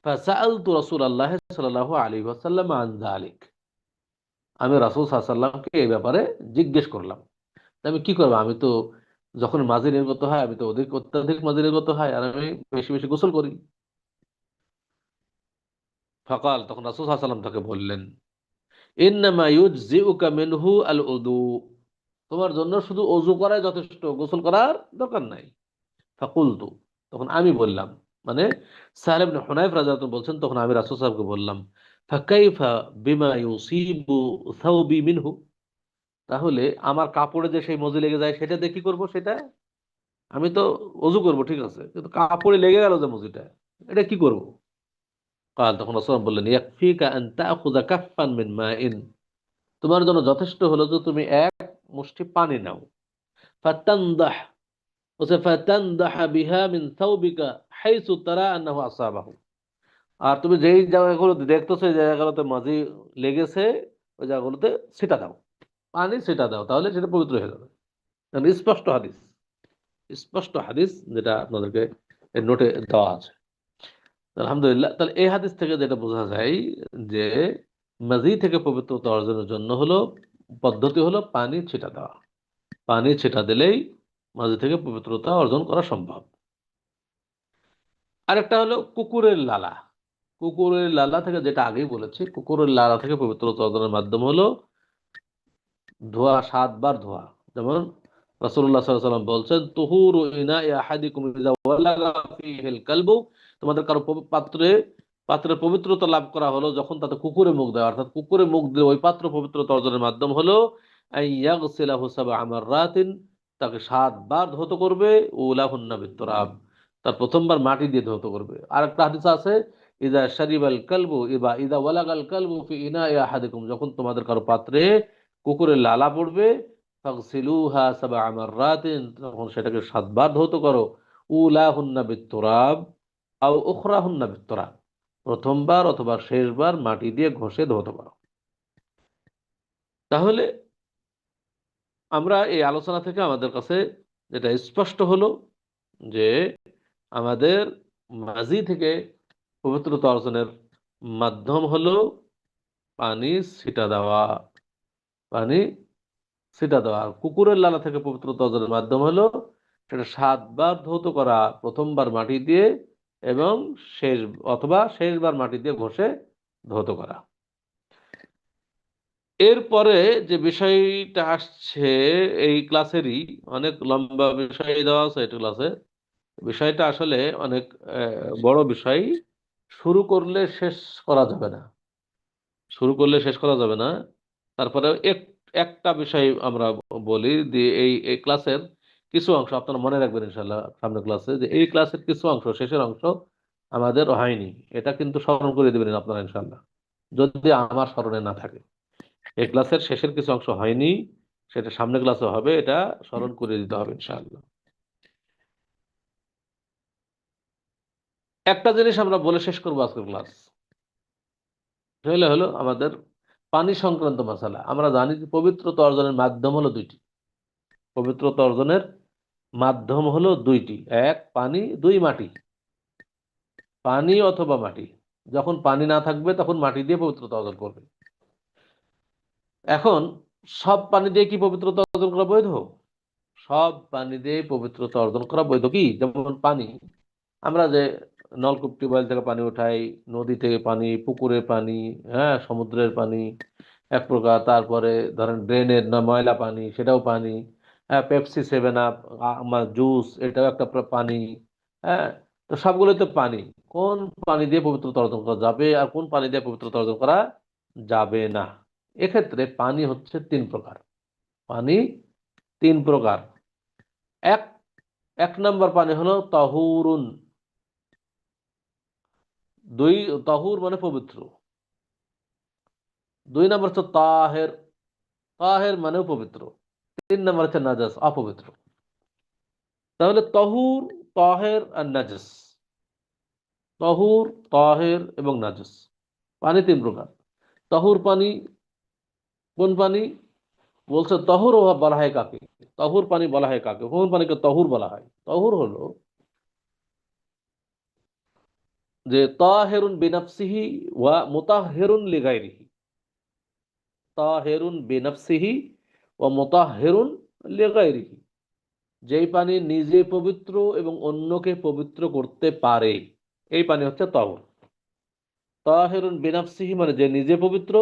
[SPEAKER 1] ফাসাআলতু রাসূলুল্লাহ সাল্লাল্লাহু আলাইহি ওয়াসাল্লাম আন যালিক, আমি রাসূল সাল্লাল্লাহু আলাইহি ওয়াসাল্লামকে এই ব্যাপারে জিজ্ঞেস করলাম, আমি কি করব, আমি তো যখন মাঝে নির্গত হয় আমি তো অত্যাধিক মাঝে নির্গত হয় আর আমি বেশি বেশি গোসল করি। ফাকাল, তখন রাসূল সাল্লাল্লাহু আলাইহি ওয়াসাল্লাম তাকে বললেন, ইন্নামা ইউজজিউকা মিনহু আল উযু, তোমার জন্য শুধু ওযু করাই যথেষ্ট, গোসল করার দরকার নাই। ফাকুলতু, তখন আমি বললাম, মানে সাহল ইবনে হুনাইফ রাদিয়াল্লাহু আনহু বলছেন, তখন আমি রাসূল সাল্লাল্লাহু আলাইহি ওয়াসাল্লামকে বললাম, ফাকাইফা বিমা ইউসিবু সাওবি মিনহু, তাহলে আমার কাপড়ে যে সেই মজি লেগে যায় সেটা দিয়ে কি করবো? সেটা আমি তো অজু করবো, ঠিক আছে, কিন্তু কাপড়ে লেগে গেল যে মজিটা, এটা কি করবো? কাল, তখন রাসূল বললেন, ইয়াকফিকা আন তাখুযা কাফফান মিন মাইন, তোমার জন্য যথেষ্ট হলো যে তুমি এক মুষ্টি পানি নাও, ফাতানদাহ ফাতানদাহ বিহা মিন সাওবিকা হাইসু তারা আন্নাহু আসাবাহু, আর তুমি যেই জায়গাগুলো দেখতেছো এই জায়গাগুলোতে মাজি লেগেছে ওই জায়গাগুলোতে ছিটা দাও, পানি ছিটা দাও, তাহলে সেটা পবিত্র হয়ে যাবে। মানে স্পষ্ট হাদিস, স্পষ্ট হাদিস, যেটা আপনাদেরকে নোটে দেওয়া আছে। আলহামদুলিল্লাহ। তাহলে এই হাদিস থেকে যেটা বোঝা যায় যে মাজি থেকে পবিত্রতা অর্জনের জন্য পদ্ধতি হলো পানি ছিটা দেওয়া। পানি ছিটা দিলেই মাজি থেকে পবিত্রতা অর্জন করা সম্ভব। আরেকটা হলো কুকুরের লালা। কুকুরের লালা থেকে, যেটা আগেই বলেছি, কুকুরের লালা থেকে পবিত্রতা অর্জনের মাধ্যম হলো ধোয়া, 7 বার ধোয়া। যেমন রাসূলুল্লাহ সাল্লাল্লাহু আলাইহি ওয়াসাল্লাম বলছেন, তুহুরু ইনাই আহাদিকুম ইযা ওয়ালাগা ফীহিল কালবু, তোমাদের কারো পাত্রের পবিত্রতা লাভ করা হলো যখন তাতে কুকুরে মুখ দেয়। অর্থাৎ কুকুরে মুখ দিয়ে ওই পাত্র পবিত্রতা অর্জনের মাধ্যম হলো আইয়াগসিলাহু সাবআ মাররাতিন, তাকে 7 বার ধৌত করবে, উলাহুন্না বিত্তুরাব, তার প্রথমবার মাটি দিয়ে ধৌত করবে। আরেকটা হাদিস আছে, ইযা শারিবাল কালবু ইযা ওয়ালাগাল কালবু ফি ইনাই আহাদিকুম, যখন তোমাদের কারো পাত্রে কুকুরের লালা পড়বে, ফাগসিলুহা সাবআ মাররাতিন, তখন সেটাকে 7 বার ধৌত করো, উলাহুন্না বিত্তুরাব আও উখরাহুন্না বিত্তুরাব, প্রথমবার অথবা শেষবার মাটি দিয়ে ঘষে ধৌত করো। তাহলে আমরা এই আলোচনা থেকে আমাদের কাছে যেটা স্পষ্ট হলো যে আমাদের মাজি থেকে পবিত্রতা অর্জনের মাধ্যম হলো পানি ছিটা দেওয়া। পানি ছিটা দেওয়া। আর কুকুরের লালা থেকে পবিত্রতা অর্জনের মাধ্যম হলো সেটা 7 বার ধৌত করা, প্রথমবার মাটি দিয়ে এবং শেষবার মাটি দিয়ে ঘষে ধৌত করা। এরপরে যে বিষয়টা আসছে এই ক্লাসেরই, অনেক লম্বা বিষয় দেওয়া আছে এটা ক্লাসে। বিষয়টা আসলে অনেক বড় বিষয়, শুরু করলে শেষ করা যাবে না। তারপরে একটা বিষয় আমরা বলি দিয়ে এই ক্লাসের কিছু অংশ আপনারা মনে রাখবেন ইনশাল্লাহ সামনের ক্লাসে, যে এই ক্লাসের কিছু অংশ, শেষের অংশ আমাদের হয়নি। এটা কিন্তু স্মরণ করে দেবেন আপনারা ইনশাল্লাহ, যদি আমার স্মরণে না থাকে। এই ক্লাসের শেষের কিছু অংশ হয়নি, সেটা সামনের ক্লাসে হবে, এটা স্মরণ করে দিতে হবে ইনশাআল্লাহ। একটা জিনিস আমরা বলে শেষ করবো আজকের ক্লাস, হলো আমাদের পানি সংক্রান্ত মাসালা। আমরা জানি যে পবিত্রতা অর্জনের মাধ্যম হলো দুইটি। পবিত্রতা অর্জনের মাধ্যম হলো দুইটি, এক পানি, দুই মাটি। পানি অথবা মাটি। যখন পানি না থাকবে তখন মাটি দিয়ে পবিত্রতা অর্জন করবে। এখন সব পানি দিয়ে কি পবিত্রতা অর্জন করা বৈধ? সব পানি দিয়ে পবিত্রতা অর্জন করা বৈধ কি? যেমন পানি, আমরা যে নলকূপ টিউবওয়েল থেকে পানি উঠাই, নদী থেকে পানি, পুকুরের পানি, হ্যাঁ, সমুদ্রের পানি এক প্রকার, তারপরে ধরেন ড্রেনের না ময়লা পানি, সেটাও পানি, হ্যাঁ, পেপসি, 7 আপ, আমার জুস, এটাও একটা পানি, হ্যাঁ। তো সবগুলো তো পানি। কোন পানি দিয়ে পবিত্রতা অর্জন করা যাবে আর কোন পানি দিয়ে পবিত্রতা অর্জন করা যাবে না? এক্ষেত্রে পানি হচ্ছে 3 প্রকার। পানি 3 প্রকার। এক এক নম্বর পানি হলো তাহুরুন। তাহুর মানে পবিত্র। 2 নম্বর হচ্ছে তাহের। তাহের মানেও পবিত্র। 3 নম্বর হচ্ছে নাজাস, অপবিত্র। তাহলে তহুর, তাহের আর নাজাস। তহুর, তাহের এবং নাজাস পানি 3 প্রকার। তহুর পানি কোন পানি? বলছে তহুর বলা হয় কাকে? তহুর পানি বলা হয় কাকে? কোন পানিকে তহুর বলা হয়? তহুর হলো যে তাহেরুন বিনাফসিহি ওয়া মুতাহহিরুন লিগাইরিহি। তাহেরুন বিনাফসিহি ওয়া মুতাহহিরুন লিগাইরিহি, যেই পানি নিজে পবিত্র এবং অন্যকে পবিত্র করতে পারে, এই পানি হচ্ছে তাহুর। তাহেরুন বিনাফসিহি মানে যে নিজে পবিত্র,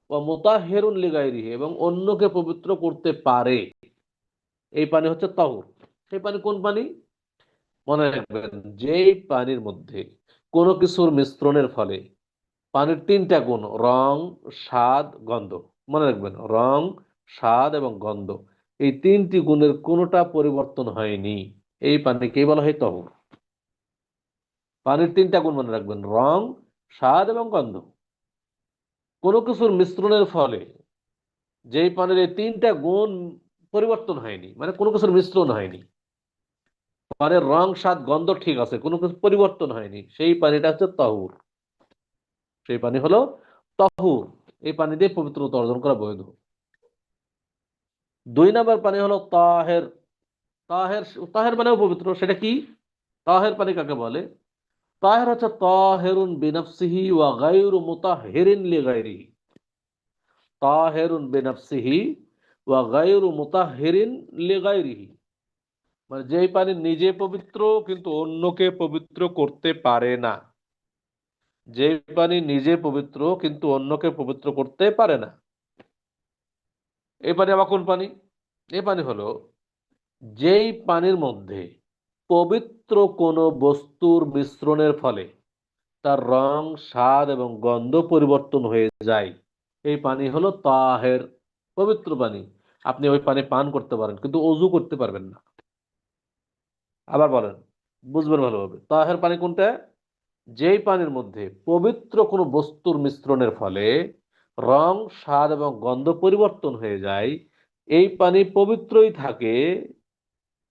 [SPEAKER 1] ও মুতাহহিরুন লিগাইরিহি এবং অন্যকে পবিত্র করতে পারে, এই পানি হচ্ছে তাহুর। সেই পানি কোন পানি? মনে রাখবেন, যেই পানির মধ্যে কোনো কিছুর মিশ্রণের ফলে পানির 3টা গুণ, রং, স্বাদ, গন্ধ, মনে রাখবেন, রং, স্বাদ এবং গন্ধ, এই 3টি গুণের কোনোটা পরিবর্তন হয়নি, এই পানিকেই বলা হয় তহুর। পানির 3টা গুণ মনে রাখবেন, রং, স্বাদ এবং গন্ধ। কোনো কিছুর মিশ্রণের ফলে যেই পানির এই 3টা গুণ পরিবর্তন হয়নি, মানে কোনো কিছুর মিশ্রণ হয়নি, পানির রং, স্বাদ, গন্ধ ঠিক আছে, কোনো কিছু পরিবর্তন হয়নি, সেই পানিটা হচ্ছে তাহুর। সেই পানি হলো তাহুর। এই পানি দিয়ে পবিত্রতা অর্জন করা বৈধ। 2 নম্বর পানি হলো তাহের। তাহের তাহের মানেও পবিত্র। সেটা কি? তাহের পানি কাকে বলে? তাহের হচ্ছে তাহেরুন বিনাফসিহি ওয়া গায়রু মুতাহহিরিন লিগায়রিহি। তাহেরুন বিনাফসিহি ওয়া গায়রু মুতাহহিরিন লিগায়রিহি, মানে যেই পানি নিজে পবিত্র কিন্তু অন্যকে পবিত্র করতে পারে না। যে পানি নিজে পবিত্র কিন্তু অন্যকে পবিত্র করতে পারে না। এই পানি আবার কোন পানি? এই পানি হলো যেই পানির মধ্যে পবিত্র কোনো বস্তুর মিশ্রণের ফলে তার রং, স্বাদ এবং গন্ধ পরিবর্তন হয়ে যায়, এই পানি হলো তাহের, পবিত্র পানি। আপনি ওই পানি পান করতে পারেন কিন্তু অজু করতে পারবেন না। আবার বলেন, বুঝবেন ভালোভাবে, তাহের পানি কোনটা? যেই পানির মধ্যে পবিত্র কোনো বস্তুর মিশ্রণের ফলে রং, স্বাদ এবং গন্ধ পরিবর্তন হয়ে যায়, এই পানি পবিত্রই থাকে।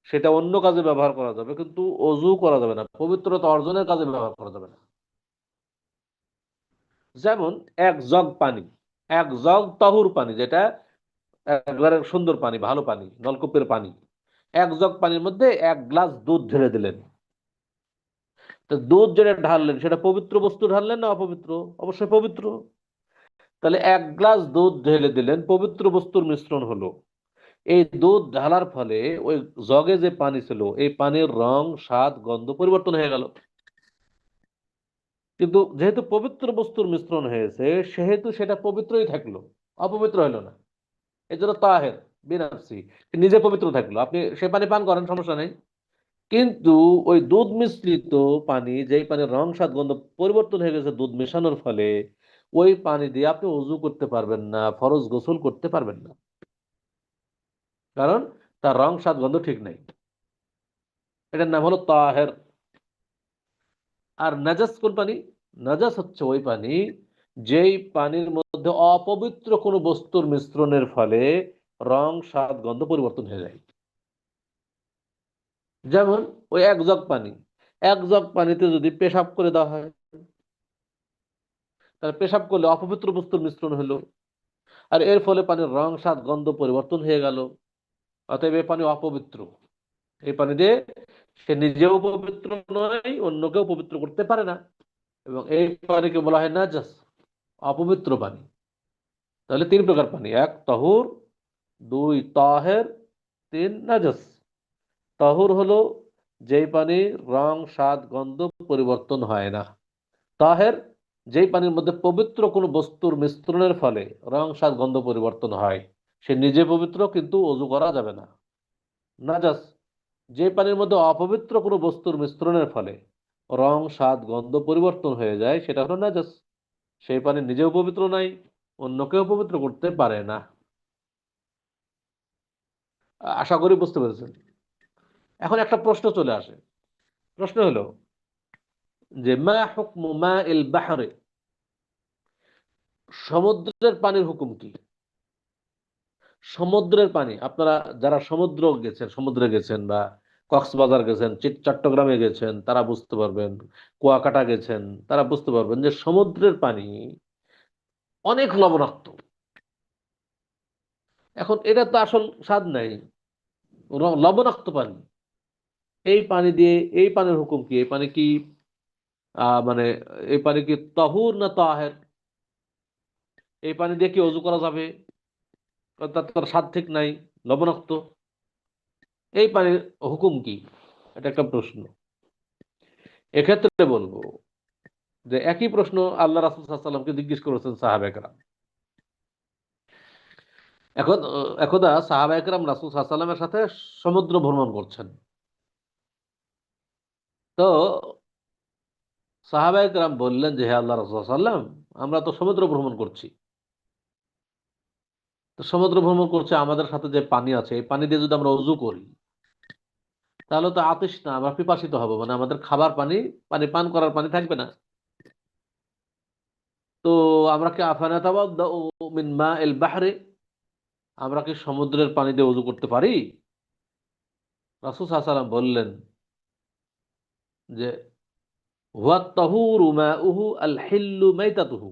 [SPEAKER 1] সেটা অন্য কাজে ব্যবহার করা যাবে কিন্তু অজু করা যাবে না, পবিত্রতা অর্জনের কাজে ব্যবহার করা যাবে না। যেমন এক জগ পানি, এক জগ তাহুর পানি, যেটা একবারে সুন্দর পানি, ভালো পানি, নলকূপের পানি, এক জগ পানির মধ্যে এক গ্লাস দুধ ঢেলে দিলেন। তো দুধ যেটা ঢাললেন সেটা পবিত্র বস্তু ঢাললেন না অপবিত্র? অবশ্যই পবিত্র। তাহলে এক গ্লাস দুধ ঢেলে দিলেন, পবিত্র বস্তুর মিশ্রণ হলো। এই দুধ ঢালার ফলে ওই জগে যে পানি ছিল, এই পানির রং, স্বাদ, গন্ধ পরিবর্তন হয়ে গেল। কিন্তু যেহেতু পবিত্র বস্তুর মিশ্রণ হয়েছে সেহেতু সেটা পবিত্রই থাকলো, অপবিত্র হলো না। এই জন্য তাহের বিনাফসি, নিজে পবিত্র থাকলো। আপনি সে পানি পান করেন, সমস্যা নেই। কিন্তু ওই দুধ মিশ্রিত পানি, যেই পানির রং, স্বাদ, গন্ধ পরিবর্তন হয়ে গেছে দুধ মেশানোর ফলে, ওই পানি দিয়ে আপনি ওযু করতে পারবেন না, ফরজ গোসল করতে পারবেন না, কারণ তার রং, স্বাদ, গন্ধ ঠিক নাই। এটার নাম হলো তাহের। আর নাজাস কোন পানি? নাজাস হচ্ছে ওই পানি যেই পানির মধ্যে অপবিত্র কোনো বস্তুর মিশ্রণের ফলে রং, স্বাদ, গন্ধ পরিবর্তন হয়ে যায়। যেমন ওই এক জগ পানি, এক জগ পানিতে যদি পেশাব করে দেওয়া হয়, তাহলে পেশাব করলে অপবিত্র বস্তুর মিশ্রণ হলো, আর এর ফলে পানির রং, স্বাদ, গন্ধ পরিবর্তন হয়ে গেল। অতএব এই পানি অপবিত্র। এই পানি দিয়ে সে নিজেও পবিত্র নয়, অন্যকেও পবিত্র করতে পারে না, এবং এই পানিকে বলা হয় নাজাস, অপবিত্র পানি। তাহলে তিন প্রকার পানি: এক তাহুর, দুই তাহের, তিন নাজাস। তাহুর হলো যেই পানির রং, স্বাদ, গন্ধ পরিবর্তন হয় না। তাহের যেই পানির মধ্যে পবিত্র কোনো বস্তুর মিশ্রণের ফলে রং, স্বাদ, গন্ধ পরিবর্তন হয়, সে নিজে পবিত্র কিন্তু অজু করা যাবে না। নাজাস যে পানির মধ্যে অপবিত্র কোনো বস্তুর মিশ্রণের ফলে রং, স্বাদ, গন্ধ পরিবর্তন হয়ে যায়, সেটা হলো নাজাস। সেই পানি নিজেও পবিত্র নাই, অন্যকেও পবিত্র করতে পারে না। আশা করি বুঝতে পেরেছেন। এখন একটা প্রশ্ন চলে আসে। প্রশ্ন হলো যে মা হুকমু মা ইল বাহরে, সমুদ্রের পানির হুকুম কি? সমুদ্রের পানি, আপনারা যারা সমুদ্রে গেছেন বা কক্সবাজার গেছেন, চট্টগ্রামে গেছেন, তারা বুঝতে পারবেন, কুয়াকাটা গেছেন, তারা বুঝতে পারবেন যে সমুদ্রের পানি অনেক লবণাক্ত। এখন এটা তো আসল স্বাদ নাই, লবণাক্ত পানি। এই পানি দিয়ে, এই পানির হুকুম কি? এই পানি কি মানে এই পানি কি তাহুর না তাহের? এই পানি দিয়ে কি অজু করা যাবে? তার তার স্বাদ ঠিক নাই, লবণাক্ত। এই পানির হুকুম কি? এটা একটা প্রশ্ন। এক্ষেত্রে বলবো যে একই প্রশ্ন আল্লাহ রাসূল সাল্লাল্লাহু আলাইহি ওয়াসাল্লামকে জিজ্ঞেস করেছেন সাহাবায়ে কেরাম। একদা সাহাবায়ে কেরাম রাসূল সাল্লাল্লাহু আলাইহি ওয়াসাল্লামের সাথে সমুদ্র ভ্রমণ করছেন। তো সাহাবায়ে কেরাম বললেন যে হে আল্লাহ রাসূল সাল্লাল্লাহু আলাইহি ওয়াসাল্লাম, আমরা তো সমুদ্র ভ্রমণ করছি। তো সমুদ্র ভ্রমণ করছে, আমাদের সাথে যে পানি আছে এই পানি দিয়ে যদি আমরা ওযু করি তাহলে তো আতিশ না, আমরা পিপাসিত হব, মানে আমাদের খাবার পানি, পানি পান করার পানি থাকবে না। তো আমরা কি আফানাতাওয়াদ্দাউ মিন মাইল বাহরি, আমরা কি সমুদ্রের পানি দিয়ে ওযু করতে পারি? রাসূল সাল্লাল্লাহু আলাইহি ওয়াসাল্লাম বললেন যে হুয়াত তাহুরু মাউহু আল হিল্লু মাইতাতুহু,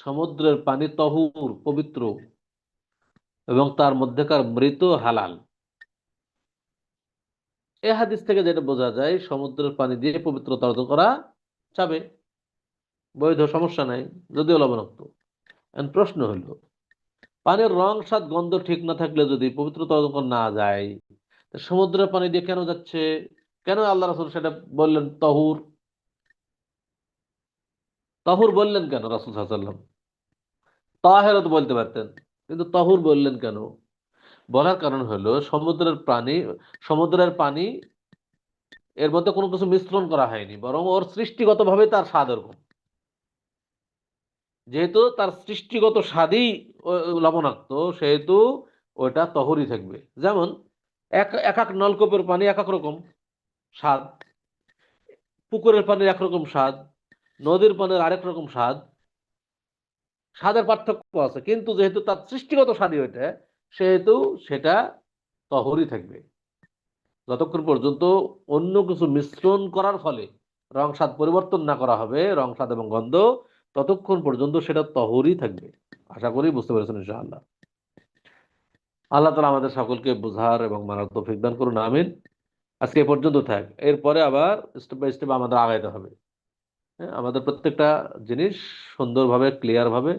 [SPEAKER 1] সমুদ্রের পানি তহুর, পবিত্র, এবং তার মধ্যেকার মৃত হালাল। এই হাদিস থেকে যেটা বোঝা যায় সমুদ্রের পানি দিয়ে পবিত্রতা অর্জন করা যাবে, বৈধ, সমস্যা নাই, যদিও লবণাক্ত। এখন প্রশ্ন হলো, পানির রং, স্বাদ, গন্ধ ঠিক না থাকলে যদি পবিত্রতা অর্জন করা না যায়, তা সমুদ্রের পানি দিয়ে কেন যাচ্ছে? কেন আল্লাহ রাসূল সেটা বললেন তহুর? তহুর বললেন কেন রাসূল সাল্লাল্লাহু আলাইহি ওয়াসাল্লাম? তাহেরও তো বলতে পারতেন, কিন্তু তহুর বললেন কেন? বলার কারণ হলো সমুদ্রের পানি এর মধ্যে কোনো কিছু মিশ্রণ করা হয়নি, বরং ওর সৃষ্টিগতভাবে তার স্বাদ এরকম। যেহেতু তার সৃষ্টিগত স্বাদই লবণাক্ত, সেহেতু ওটা তহরি থাকবে। যেমন এক এক এক নলকূপের পানি এক এক রকম স্বাদ, পুকুরের পানির একরকম স্বাদ, নদীর পানির আরেক রকম স্বাদ, স্বাদের পার্থক্য আছে, কিন্তু যেহেতু তার সৃষ্টিগত স্বাদই ওইটা, সেহেতু সেটা তহরি থাকবে। যতক্ষণ পর্যন্ত অন্য কিছু মিশ্রণ করার ফলে রং স্বাদ পরিবর্তন না করা হবে, রং স্বাদ এবং গন্ধ, ততক্ষণ পর্যন্ত সেটা তহরি থাকবে। আশা করি বুঝতে পেরেছেন ইনশাআল্লাহ। আল্লাহ তাআলা আমাদের সকলকে বুঝার এবং মানার তৌফিক দান করুন, আমিন। আজকে এ পর্যন্ত থাক, এরপরে আবার স্টেপ বাই স্টেপ আমাদের আগাইতে হবে। হ্যাঁ, আমাদের প্রত্যেকটা জিনিস সুন্দরভাবে, ক্লিয়ার ভাবে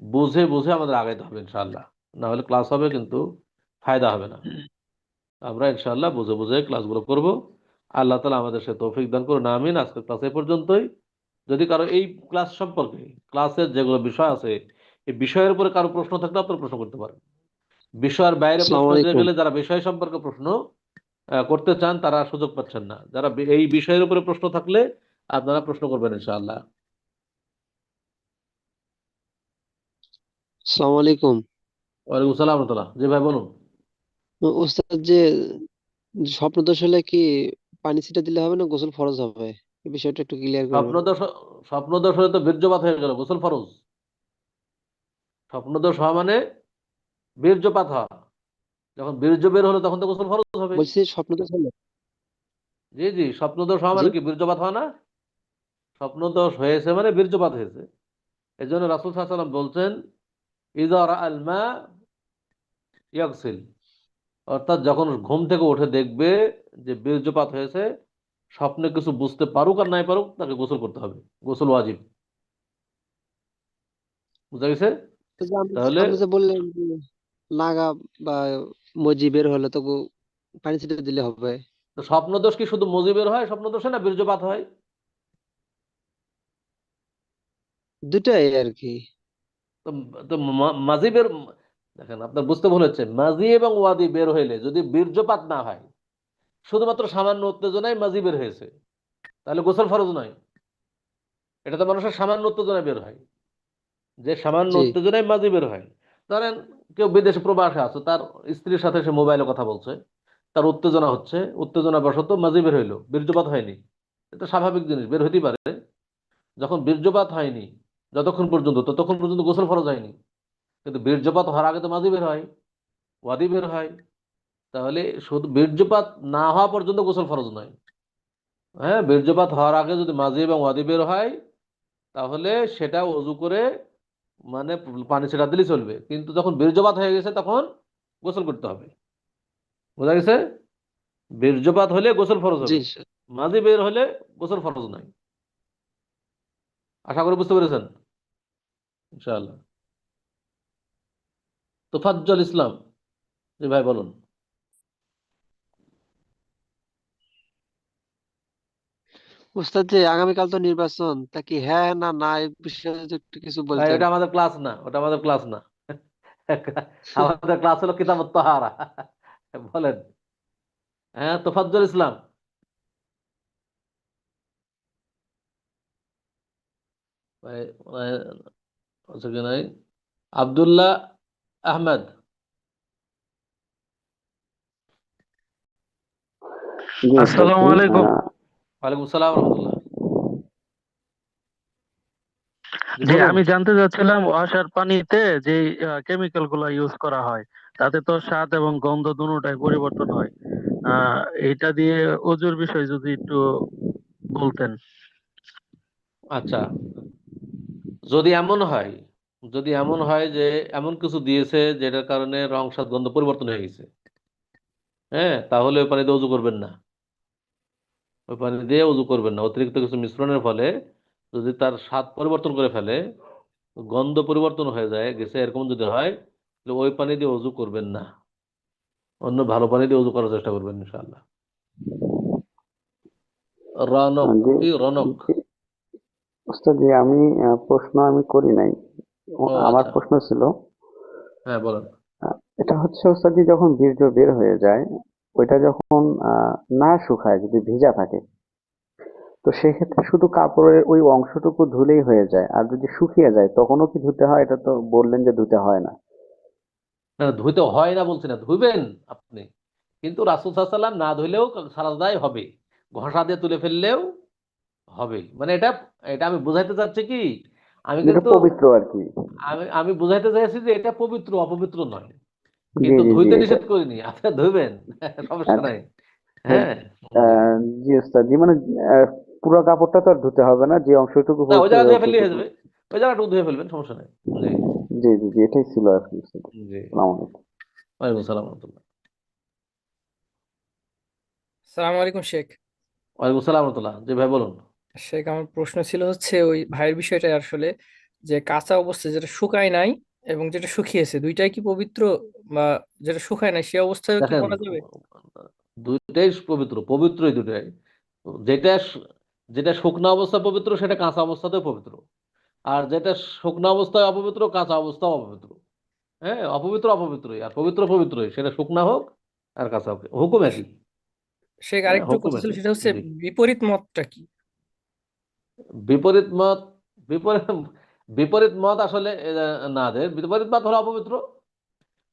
[SPEAKER 1] বুঝে বুঝে আমাদের আগাইতে হবে ইনশাআল্লাহ। না হলে ক্লাস হবে কিন্তু ফায়দা হবে না। আমরা ইনশাআল্লাহ বুঝে বুঝে ক্লাসগুলো করব। আল্লাহ তাআলা আমাদের সে তৌফিক দান করুন, আমিন। আজকের ক্লাস এ পর্যন্তই। যদি কারো এই ক্লাস সম্পর্কে, ক্লাসের যেগুলো বিষয় আছে, এই বিষয়ের উপরে কারো প্রশ্ন থাকলে আপনারা প্রশ্ন করতে পারেন। বিষয়ের বাইরে
[SPEAKER 5] আসসালামু
[SPEAKER 1] প্রশ্ন
[SPEAKER 5] আলাইকুম।
[SPEAKER 1] গেলে যারা বিষয় সম্পর্কে প্রশ্ন করতে চান তারা সুযোগ পাচ্ছেন না। যারা এই বিষয়ের উপরে প্রশ্ন থাকলে আপনারা প্রশ্ন করবেন ইনশাআল্লাহ।
[SPEAKER 5] আসসালামু আলাইকুম।
[SPEAKER 1] ওয়ালাইকুম সালাম ওয়া রাহমাতুল্লাহ। জি ভাই বলুন।
[SPEAKER 5] ওস্তাদ, যে স্বপ্নদোষ হলে কি পানি ছিটা দিলে হবে না গোসল ফরজ হবে? এই বিষয়টা একটু ক্লিয়ার করবেন।
[SPEAKER 1] স্বপ্নদোষ, স্বপ্নদোষ হলে তো বীর্যপাত হয়ে গেল, গোসল ফরজ। স্বপ্নদোষ হওয়া মানে বীর্যপাত হওয়া। যখন বীর্য বের হলো তখন তো গোসল ফরজ হবে।
[SPEAKER 5] বলছি স্বপ্নদোষ হলে।
[SPEAKER 1] জি জি, স্বপ্নদোষ হওয়া
[SPEAKER 5] জি।
[SPEAKER 1] মানে কি বীর্যপাত হওয়া না? স্বপ্নদোষ হয়েছে মানে বীর্যপাত হয়েছে। এই জন্য রাসূল সাল্লাল্লাহু আলাইহি ওয়াসাল্লাম বলছেন, ইযা রাআল মা ইয়াগসিল, অর্থাৎ যখন ঘুম থেকে উঠে দেখবে যে বীর্যপাত হয়েছে, স্বপ্নে কিছু বুঝতে পারুক আর নাই পারুক, তাকে গোসল করতে হবে। গোসল ওয়াজিব। বুঝা গেছে?
[SPEAKER 5] তো যে
[SPEAKER 1] তাহলে
[SPEAKER 5] আপনি যে বললেন যে লাগা বা মজি বের হলে তো পানি ছিটা দিলে হবে।
[SPEAKER 1] তো স্বপ্নদোষ কি শুধু মুজিবের হয় স্বপ্নদোষে, না বীর্যপাত হয়?
[SPEAKER 5] দুটাই আর কি।
[SPEAKER 1] তো তো মাজি বের, দেখেন আপনার বুঝতে ভুল হচ্ছে। মাজি এবং ওয়াদি বের হইলে যদি বীর্যপাত না হয়, শুধুমাত্র সামান্য উত্তেজনায় মাজি বের হয়েছে, তাহলে গোসল ফরজ নয়। এটা তো মানুষের সামান্য উত্তেজনায় বের হয়, যে সামান্য
[SPEAKER 5] জি।
[SPEAKER 1] উত্তেজনায় মাজি বের হয়। ধরেন কেউ বিদেশে প্রবাসে আছে, তার স্ত্রীর সাথে সে মোবাইলে কথা বলছে, তার উত্তেজনা হচ্ছে, উত্তেজনা বশত মাজি বের হইলো, বীর্যপাত হয়নি। এটা স্বাভাবিক জিনিস, বের হইতেই পারে। যখন বীর্যপাত হয়নি, যতক্ষণ পর্যন্ত, ততক্ষণ পর্যন্ত গোসল ফরজ হয়নি। কিন্তু বীর্যপাত হওয়ার আগে তো মাজি বের হয়, ওয়াদি বের হয়। তাহলে শুধু বীর্যপাত না হওয়া পর্যন্ত গোসল ফরজ নয়। হ্যাঁ, বীর্যপাত হওয়ার আগে যদি মাজি এবং ওয়াদি বের হয়, তাহলে সেটা ওযু করে মানে পানি ছেটা দিলে চলবে। কিন্তু যখন বীর্যপাত হয়ে গেছে তখন গোসল করতে হবে। বোঝা গেছে? বীর্যপাত হলে গোসল ফরজ
[SPEAKER 5] জি
[SPEAKER 1] হবে, মাঝি বের হলে গোসল ফরজ নাই। আশা করি বুঝতে পেরেছেন ইনশাআল্লাহ। তোফাজ্জল ইসলাম, জি ভাই বলুন।
[SPEAKER 5] ওস্তাদ, যে আগামীকাল তো নির্বাচন, তা কি হ্যাঁ না না এই বিষয়ে যদি একটু কিছু
[SPEAKER 1] ভাই
[SPEAKER 5] বলতেন।
[SPEAKER 1] ওটা আমাদের ক্লাস না, ওটা আমাদের ক্লাস না। আমাদের ক্লাস হলো কিতাবুত তাহারা। বলেন। হ্যাঁ, তোফাজ্জল ইসলাম। ভাই ভাই, আছে কি নাই? আব্দুল্লাহ আহমেদ।
[SPEAKER 6] আসসালামু আলাইকুম।
[SPEAKER 1] ওয়ালাইকুম সালাম রহমতুল্লাহ। জি
[SPEAKER 6] জি,
[SPEAKER 1] বলুন।
[SPEAKER 6] আমি জানতে চাচ্ছিলাম ওয়াসার পানিতে যে কেমিক্যাল গুলা ইউজ করা হয়, তাতে তো স্বাদ এবং গন্ধ দুটোটাই পরিবর্তন হয়। আহ এটা দিয়ে ওজুর বিষয় যদি একটু বলতেন।
[SPEAKER 1] আচ্ছা, যদি এমন হয়, যদি এমন হয় যে এমন কিছু দিয়েছে যেটার কারণে রং, স্বাদ, গন্ধ পরিবর্তন হয়ে গেছে, হ্যাঁ, তাহলে ওই পানিতে ওযু করবেন না। ওই পানি দিয়ে উজু করবেন না। অতিরিক্ত কিছু মিশ্রণের ফলে যদি তার স্বাদ পরিবর্তন করে ফেলে, গন্ধ পরিবর্তন হয়ে যায় গেছে, এরকম যদি হয়, তাহলে ওই পানি দিয়ে উজু করবেন না, অন্য ভালো পানি দিয়ে উজু করার চেষ্টা করবেন ইনশাআল্লাহ। রনক,
[SPEAKER 7] জি
[SPEAKER 1] কি রনক?
[SPEAKER 7] জি, ওস্তাদ জি, আমি প্রশ্ন আমি করি নাই।
[SPEAKER 1] ও
[SPEAKER 7] আমার
[SPEAKER 1] আচ্ছা,
[SPEAKER 7] প্রশ্ন ছিল,
[SPEAKER 1] হ্যাঁ বলেন।
[SPEAKER 7] এটা হচ্ছে ওস্তাদ জি, যখন বীর্য বের হয়ে যায়, ওইটা যখন না শুকায়, যদি ভিজা থাকে, তো সেক্ষেত্রে শুধু কাপড়ের ওই অংশটুকু ধুলেই হয়ে যায়, আর যদি শুকিয়ে যায় তখনও কি ধুতে হয়? এটা তো বললেন যে ধুতে হয় না।
[SPEAKER 1] না, ধুইতে হয় না বলছি না, ধুইবেন আপনি, কিন্তু রাসূল সাল্লাল্লাহু আলাইহি ওয়াসাল্লাম না ধুইলেও সাজদায় হবে, ঘষা দিয়ে তুলে ফেললেও হবে। মানে এটা এটা আমি বুঝাইতে চাচ্ছি কি, আমি
[SPEAKER 7] যেটা
[SPEAKER 1] কিন্তু
[SPEAKER 7] পবিত্র আর কি।
[SPEAKER 1] আমি আমি বুঝাইতে চাইছি যে এটা পবিত্র, অপবিত্র নয়,
[SPEAKER 7] জি
[SPEAKER 1] কিন্তু
[SPEAKER 7] জি জি,
[SPEAKER 1] ধুইতে
[SPEAKER 7] এটা
[SPEAKER 1] নিষেধ করিনি। আচ্ছা ধুইবেন, সমস্যা
[SPEAKER 7] আচ্ছা।
[SPEAKER 1] নাই। হ্যাঁ, জি।
[SPEAKER 7] জি ওস্তাদ জি, মানে আহ, পুরো কাপড়টা তো আর ধুতে হবে না, যে অংশটুকু
[SPEAKER 1] না, ওই
[SPEAKER 7] হয়েছে
[SPEAKER 1] জায়গা
[SPEAKER 7] ওই
[SPEAKER 1] ধুয়ে ফেললেই হয়ে
[SPEAKER 7] অংশটুকু।
[SPEAKER 1] যাবে, ওই জায়গাটুকু ধুয়ে ফেলবেন, সমস্যা নেই। জি,
[SPEAKER 7] জি জি জি, এটাই ছিল আর কি ওস্তাদ।
[SPEAKER 1] জি।
[SPEAKER 7] আসসালামু আলাইকুম।
[SPEAKER 1] ওয়ালাইকুম আসসালাম ওয়া রাহমাতুল্লাহ।
[SPEAKER 8] সালাম আলাইকুম শেখ।
[SPEAKER 1] ওয়ালাইকুম আসসালাম ওয়া রাহমাতুল্লাহ। জি ভাই বলুন।
[SPEAKER 8] শেখ, আমার প্রশ্ন ছিল হচ্ছে ওই ভাইয়ের বিষয়টা আসলে, যে কাঁচা অবস্থায় যেটা শুকায় নাই এবং যেটা শুকিয়েছে দুইটাই কি পবিত্র, বা যেটা শুকায় নাই সে অবস্থায় কি
[SPEAKER 1] দেখেন,
[SPEAKER 8] করা যাবে?
[SPEAKER 1] দুইটাই পবিত্র, পবিত্রই দুটাই। যেটা যেটা শুকনো অবস্থা পবিত্র, সেটা কাঁচা অবস্থাতেও পবিত্র। আর যেটা শুকনো অবস্থায় অপবিত্র, কাঁচা অবস্থাও অপবিত্র। হ্যাঁ, অপবিত্র অপবিত্রই, আর পবিত্র পবিত্রই, সেটা শুকনা হোক আর কাঁচা হোক, হুকুম একই।
[SPEAKER 8] শেখ,
[SPEAKER 1] হ্যাঁ,
[SPEAKER 8] আরেকটু
[SPEAKER 1] হুকুম
[SPEAKER 8] কথা ছিল,
[SPEAKER 1] একই।
[SPEAKER 8] সেটা হচ্ছে
[SPEAKER 1] জি।
[SPEAKER 8] বিপরীত মতটা কি?
[SPEAKER 1] বিপরীত মত, বিপরীত বিপরীত মত আসলে না দে, বিপরীত মত হলো অপবিত্র।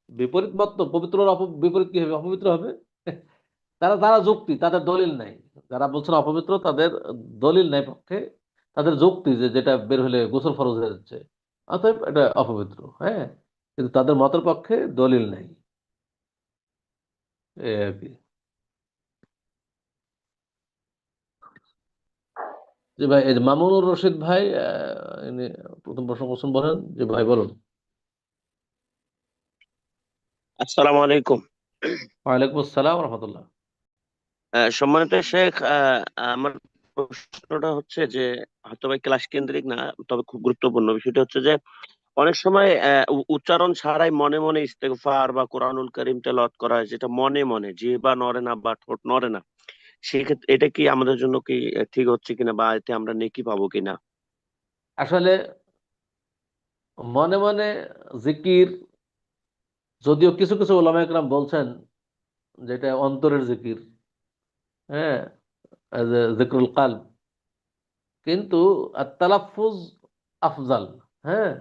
[SPEAKER 1] বিপরীত মত তো পবিত্র, বিপরীত কি হবে? অপবিত্র হবে। তারা তারা যুক্তি, তাদের দলিল নাই। যারা বলছেন অপবিত্র, তাদের দলিল নাই পক্ষে, তাদের যুক্তি যে যেটা বের হলে গোসল ফরজ হয়ে যাচ্ছে, অতএব এটা অপবিত্র। হ্যাঁ, কিন্তু তাদের মতের পক্ষে দলিল নাই, এই আর কি। যে ভাই, এই যে মামুনুর রশিদ ভাই, ইনি প্রথম প্রশ্ন করছেন, বলেন যে ভাই বলুন।
[SPEAKER 9] আসসালামু আলাইকুম।
[SPEAKER 1] ওয়ালাইকুম আসসালাম রহমতুল্লাহ।
[SPEAKER 9] সম্মানিত শেখ, আমার প্রশ্নটা হচ্ছে যে হয়তো বা ক্লাস কেন্দ্রিক না, তবে খুব গুরুত্বপূর্ণ। বিষয়টা হচ্ছে যে অনেক সময় উচ্চারণ ছাড়াই মনে মনে ইস্তেগফার বা কোরআনুল কারীম তেলাওয়াত করা হয়, যেটা মনে মনে, জিহ্বা নড়ে না বা ঠোঁট নড়ে না। সেক্ষেত্রে এটা কি আমাদের জন্য কি ঠিক হচ্ছে কিনা, বা এতে আমরা নেকি পাবো কিনা?
[SPEAKER 1] আসলে মনে মনে জিকির, যদিও কিছু কিছু ওলামা একরাম বলছেন যেটা অন্তরের জিকির, হ্যাঁ, জিকরুল কালব, কিন্তু তালাফফুজ আফজাল। হ্যাঁ,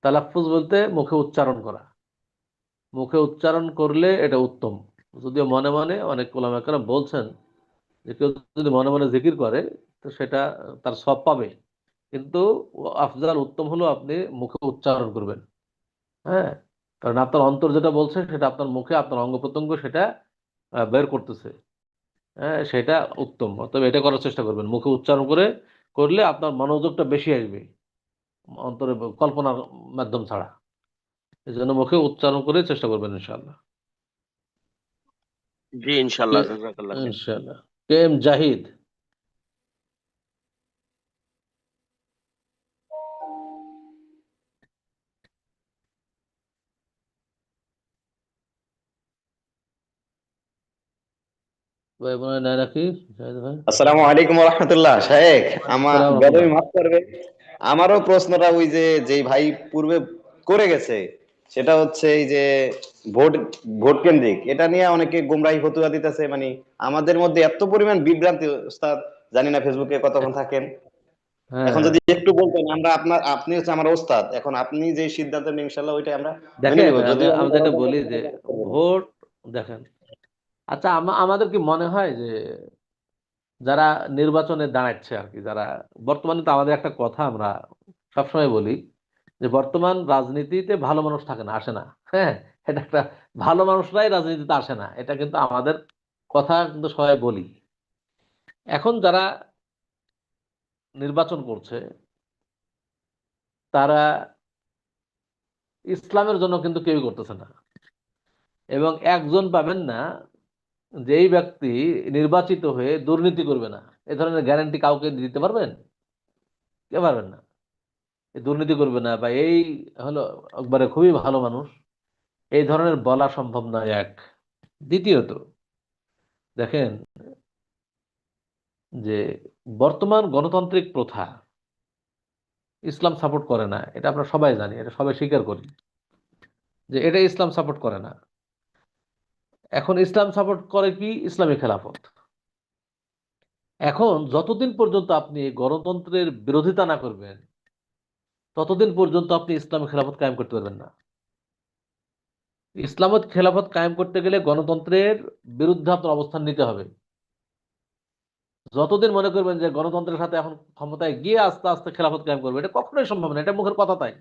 [SPEAKER 1] তালাফফুজ বলতে মুখে উচ্চারণ করা, মুখে উচ্চারণ করলে এটা উত্তম। যদিও মনে মনে অনেক ওলামা একরাম বলছেন যে কেউ যদি মনে মনে জিকির করে, তো সেটা তার সব পাবে, কিন্তু আফজাল, উত্তম হলো আপনি মুখে উচ্চারণ করবেন। হ্যাঁ, কারণ আপনার অন্তর যেটা বলছে সেটা আপনার মুখে, আপনার অঙ্গ প্রত্যঙ্গ সেটা বের করতেছে। হ্যাঁ, সেটা উত্তম। তবে এটা করার চেষ্টা করবেন, মুখে উচ্চারণ করে করলে আপনার মনোযোগটা বেশি আসবে, অন্তরে কল্পনার মাধ্যম ছাড়া। এই জন্য মুখে উচ্চারণ করে চেষ্টা করবেন ইনশাআল্লাহ।
[SPEAKER 9] জি
[SPEAKER 1] কে,
[SPEAKER 9] ইনশাল্লাহ, জাযাকাল্লাহ খাইর।
[SPEAKER 1] ইনশাআল্লাহ। K M Zahid. ভাই মনে হয় নাই নাকি? জাহিদ ভাই।
[SPEAKER 10] আসসালামু আলাইকুম রহমতুল্লাহ। শেখ, আমার
[SPEAKER 1] সালাম
[SPEAKER 10] বেদবি
[SPEAKER 1] রহমতুল্লাহ।
[SPEAKER 10] মাফ করবে, আমারও প্রশ্নটা ওই যে যেই ভাই পূর্বে করে গেছে, সেটা হচ্ছে এই যে ভোট ভোট কেন্দ্রিক, এটা নিয়ে অনেকে গুমরাহি ফতুয়া দিতেছে। মানে আমাদের মধ্যে এত পরিমাণ বিভ্রান্তি ওস্তাদ, জানি না ফেসবুকে কতক্ষণ থাকেন।
[SPEAKER 1] হ্যাঁ,
[SPEAKER 10] এখন
[SPEAKER 1] হ্যাঁ।
[SPEAKER 10] যদি একটু বলতেন, আমরা আপনি হচ্ছে আমার ওস্তাদ, এখন আপনি যে সিদ্ধান্ত নেন ইনশাল্লাহ ওইটাই আমরা মেনে
[SPEAKER 1] দেখেন,
[SPEAKER 10] নিব,
[SPEAKER 1] আমি
[SPEAKER 10] যদিও আমি
[SPEAKER 1] আমি যেটা বলি যে ভোট, দেখেন, আচ্ছা, আমাদের কি মনে হয় যে যারা নির্বাচনে দাঁড়াচ্ছে আর কি, যারা বর্তমানে, তো আমাদের একটা কথা আমরা সবসময় বলি যে বর্তমান রাজনীতিতে ভালো মানুষ থাকে না, আসে না। হ্যাঁ, এটা একটা, ভালো মানুষরাই রাজনীতিতে আসে না, এটা কিন্তু আমাদের কথা কিন্তু সবাই বলি। এখন যারা নির্বাচন করছে, তারা ইসলামের জন্য কিন্তু কেউই করতেছে না, এবং একজন পাবেন না যেই ব্যক্তি নির্বাচিত হয়ে দুর্নীতি করবে না, এ ধরনের গ্যারান্টি কাউকে দিতে পারবেন? কে পারবেন না। এই দুর্নীতি করবে না বা এই হলো একবারে খুবই ভালো মানুষ, এই ধরনের বলা সম্ভব নয়। এক, দ্বিতীয়ত দেখেন যে বর্তমান গণতান্ত্রিক প্রথা ইসলাম সাপোর্ট করে না, এটা আমরা সবাই জানি, এটা সবাই স্বীকার করি যে এটা ইসলাম সাপোর্ট করে না। এখন ইসলাম সাপোর্ট করে কি? ইসলামী খেলাফত। এখন যতদিন পর্যন্ত আপনি গণতন্ত্রের বিরোধিতা না করবেন ততদিন পর্যন্ত আপনি ইসলামী খেলাফত কায়েম করতে পারবেন না। ইসলামত খেলাফত কায়েম করতে গেলে গণতন্ত্রের বিরুদ্ধে আপনার অবস্থান নিতে হবে। যতদিন মনে করবেন যে গণতন্ত্রের সাথে এখন ক্ষমতায় গিয়ে আস্তে আস্তে খেলাফত কায়েম করবে, এটা কখনোই সম্ভব না, এটা মুখের কথা। তাই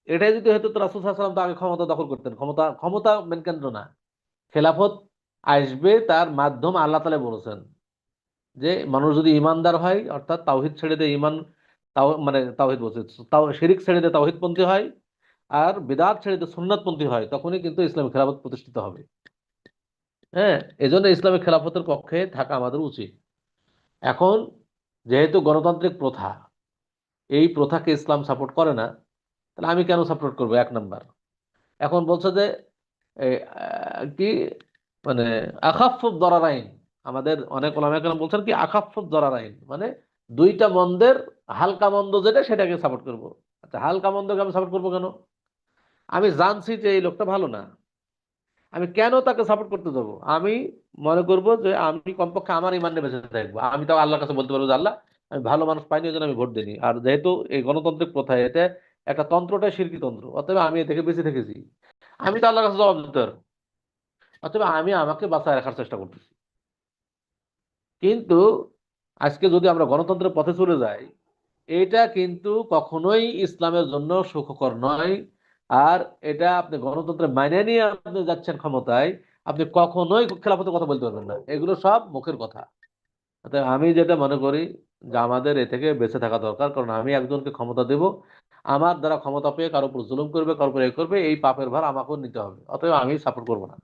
[SPEAKER 1] এটাই যদি হয়তো তো রাসূল সাল্লাল্লাহু আলাইহি ওয়াসাল্লাম তো আগে ক্ষমতা দখল করতেন। ক্ষমতা ক্ষমতা মেন কেন্দ্র না, খেলাফত আসবে তার মাধ্যম আল্লাহ তাআলা বলেছেন যে মানুষ যদি ইমানদার হয়, অর্থাৎ তাওহীদ ছেড়ে দিয়ে ইমান, মানে তাওহীদ বলছে, শিরিক ছেড়ে দিয়ে তাওহীদপন্থী হয় আর বিদআত ছেড়ে দিয়ে সুন্নাতপন্থী হয়, তখনই কিন্তু ইসলামী খেলাফত প্রতিষ্ঠিত হবে। হ্যাঁ, এজন্য ইসলামী খেলাফতের পক্ষে থাকা আমাদের উচিত। এখন যেহেতু গণতান্ত্রিক প্রথা, এই প্রথাকে ইসলাম সাপোর্ট করে না, তাহলে আমি কেন সাপোর্ট করবো? এক নাম্বার, এখন বলছে যে কি মানে আখাফুদ দরারাইন, আমাদের অনেক ওলামায়ে কেরাম বলছেন কি আখাফুদ দরারাইন, মানে দুইটা মন্দের হালকা মন্দ যেটা সেটাকে সাপোর্ট করব। আচ্ছা, হালকা মন্দকে আমি সাপোর্ট করবো কেন? আমি জানছি যে এই লোকটা ভালো না, আমি কেন তাকে সাপোর্ট করতে যাবো? আমি মনে করব যে আমি কমপক্ষে আমার ইমান নিয়ে বেঁচে থাকবো, আমি তাও আল্লাহর কাছে বলতে পারবো যে আল্লাহ আমি ভালো মানুষ পাইনি, ওই জন্য আমি ভোট দিইনি। আর যেহেতু এই গণতান্ত্রিক প্রথায় এটা একটা তন্ত্রটাই শিরকি তন্ত্র, অতএব আমি এ থেকে বেঁচে থেকেছি, আমি তো আল্লাহর কাছে জবাব দিতে পারবো, অতএব আমি আমাকে বাঁচায় রাখার চেষ্টা করতেছি। কিন্তু আজকে যদি আমরা গণতন্ত্রের পথে চলে যাই, এটা কিন্তু কখনোই ইসলামের জন্য সুখকর নয়। আর এটা আপনি গণতন্ত্রে মাইনে নিয়ে আপনি যাচ্ছেন ক্ষমতায়, আপনি কখনোই খেলাফতের কথা বলতে পারবেন না, এগুলো সব মুখের কথা। অতএব আমি যেটা মনে করি যে আমাদের এ থেকে বেঁচে থাকা দরকার, কারণ আমি একজনকে ক্ষমতা দেব, আমার দ্বারা ক্ষমতা পেয়ে কারোর উপর জুলুম করবে, কারোর উপর এ করবে, এই পাপের ভার আমাকেও নিতে হবে। অতএব আমি সাপোর্ট করবো না,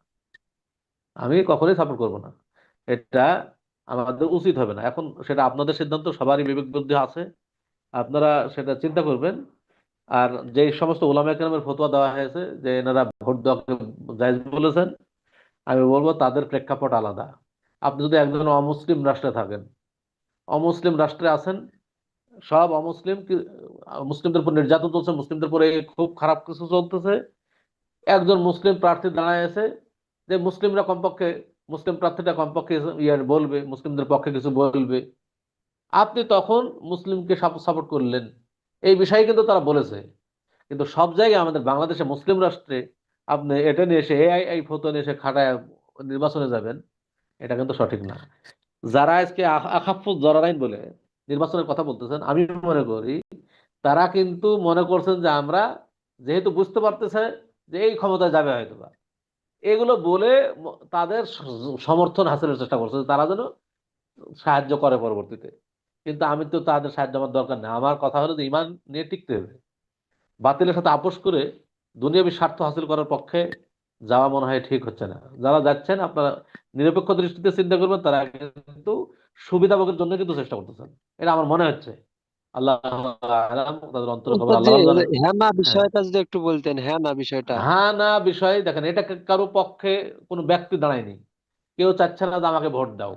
[SPEAKER 1] আমি কখনোই সাপোর্ট করবো না, এটা আমাদের উচিত হবে না। এখন সেটা আপনাদের সিদ্ধান্ত, সবারই বিবেক বুদ্ধি আছে, আপনারা সেটা চিন্তা করবেন। আর যে সমস্ত ওলামায়ে কেরামের ফতোয়া দেওয়া হয়েছে যে এনারা ভোট দেওয়াকে জায়েজ বলেছেন, আমি বলবো তাদের প্রেক্ষাপট আলাদা। আপনি যদি একজন অমুসলিম রাষ্ট্রে থাকেন, অমুসলিম রাষ্ট্রে আছেন, সব অমুসলিম, মুসলিমদের উপর নির্যাতন চলছে, মুসলিমদের উপরে খুব খারাপ কিছু চলতেছে, একজন মুসলিম প্রার্থী দাঁড়ায় আছে যে মুসলিমরা কমপক্ষে, মুসলিম প্রার্থীটা কমপক্ষে বলবে, মুসলিমদের পক্ষে কিছু বলবে, আপনি তখন মুসলিমকে সাপোর্ট করলেন, এই বিষয়ে কিন্তু তারা বলেছে। কিন্তু সব জায়গায় আমাদের বাংলাদেশে মুসলিম রাষ্ট্রে আপনি এটা নিয়ে এসে এই ফতোয়া নিয়ে এসে খাটায় নির্বাচনে যাবেন, এটা কিন্তু সঠিক না। যারা আজকে আখাফুজ জরারাইন বলে নির্বাচনের কথা বলতেছেন, আমি মনে করি তারা কিন্তু মনে করছেন যে আমরা, যেহেতু বুঝতে পারতেছে যে এই ক্ষমতায় যাবে হয়তো বা, এগুলো বলে তাদের সমর্থন হাসিলের চেষ্টা করছে, তারা যেন সাহায্য করে পরবর্তীতে। কিন্তু আমি তো তাদের সাহায্য আমার দরকার নেই, আমার কথা হলো যে ইমান নিয়ে টিকতে হবে। বাতিলের সাথে আপোষ করে দুনিয়াবী স্বার্থ হাসিল করার পক্ষে যাওয়া মনে হয় ঠিক হচ্ছে না। যারা যাচ্ছেন আপনারা নিরপেক্ষ দৃষ্টিতে চিন্তা করবেন, তারা কিন্তু সুবিধাভোগের জন্য কিন্তু চেষ্টা করতেছেন, এটা আমার মনে হচ্ছে। আল্লাহ আলাম, তাদের অন্তরের খবর
[SPEAKER 5] উস্তাদ জি,
[SPEAKER 1] আল্লাহ ভালো জানেন।
[SPEAKER 5] হ্যাঁ না
[SPEAKER 1] হ্যাঁ,
[SPEAKER 5] বিষয়টা যদি একটু বলতেন, হ্যাঁ না বিষয়টা।
[SPEAKER 1] হ্যাঁ না বিষয় দেখেন, এটা কারো পক্ষে কোনো ব্যক্তি দাঁড়ায়নি, কেউ চাচ্ছে না যে আমাকে ভোট দাও,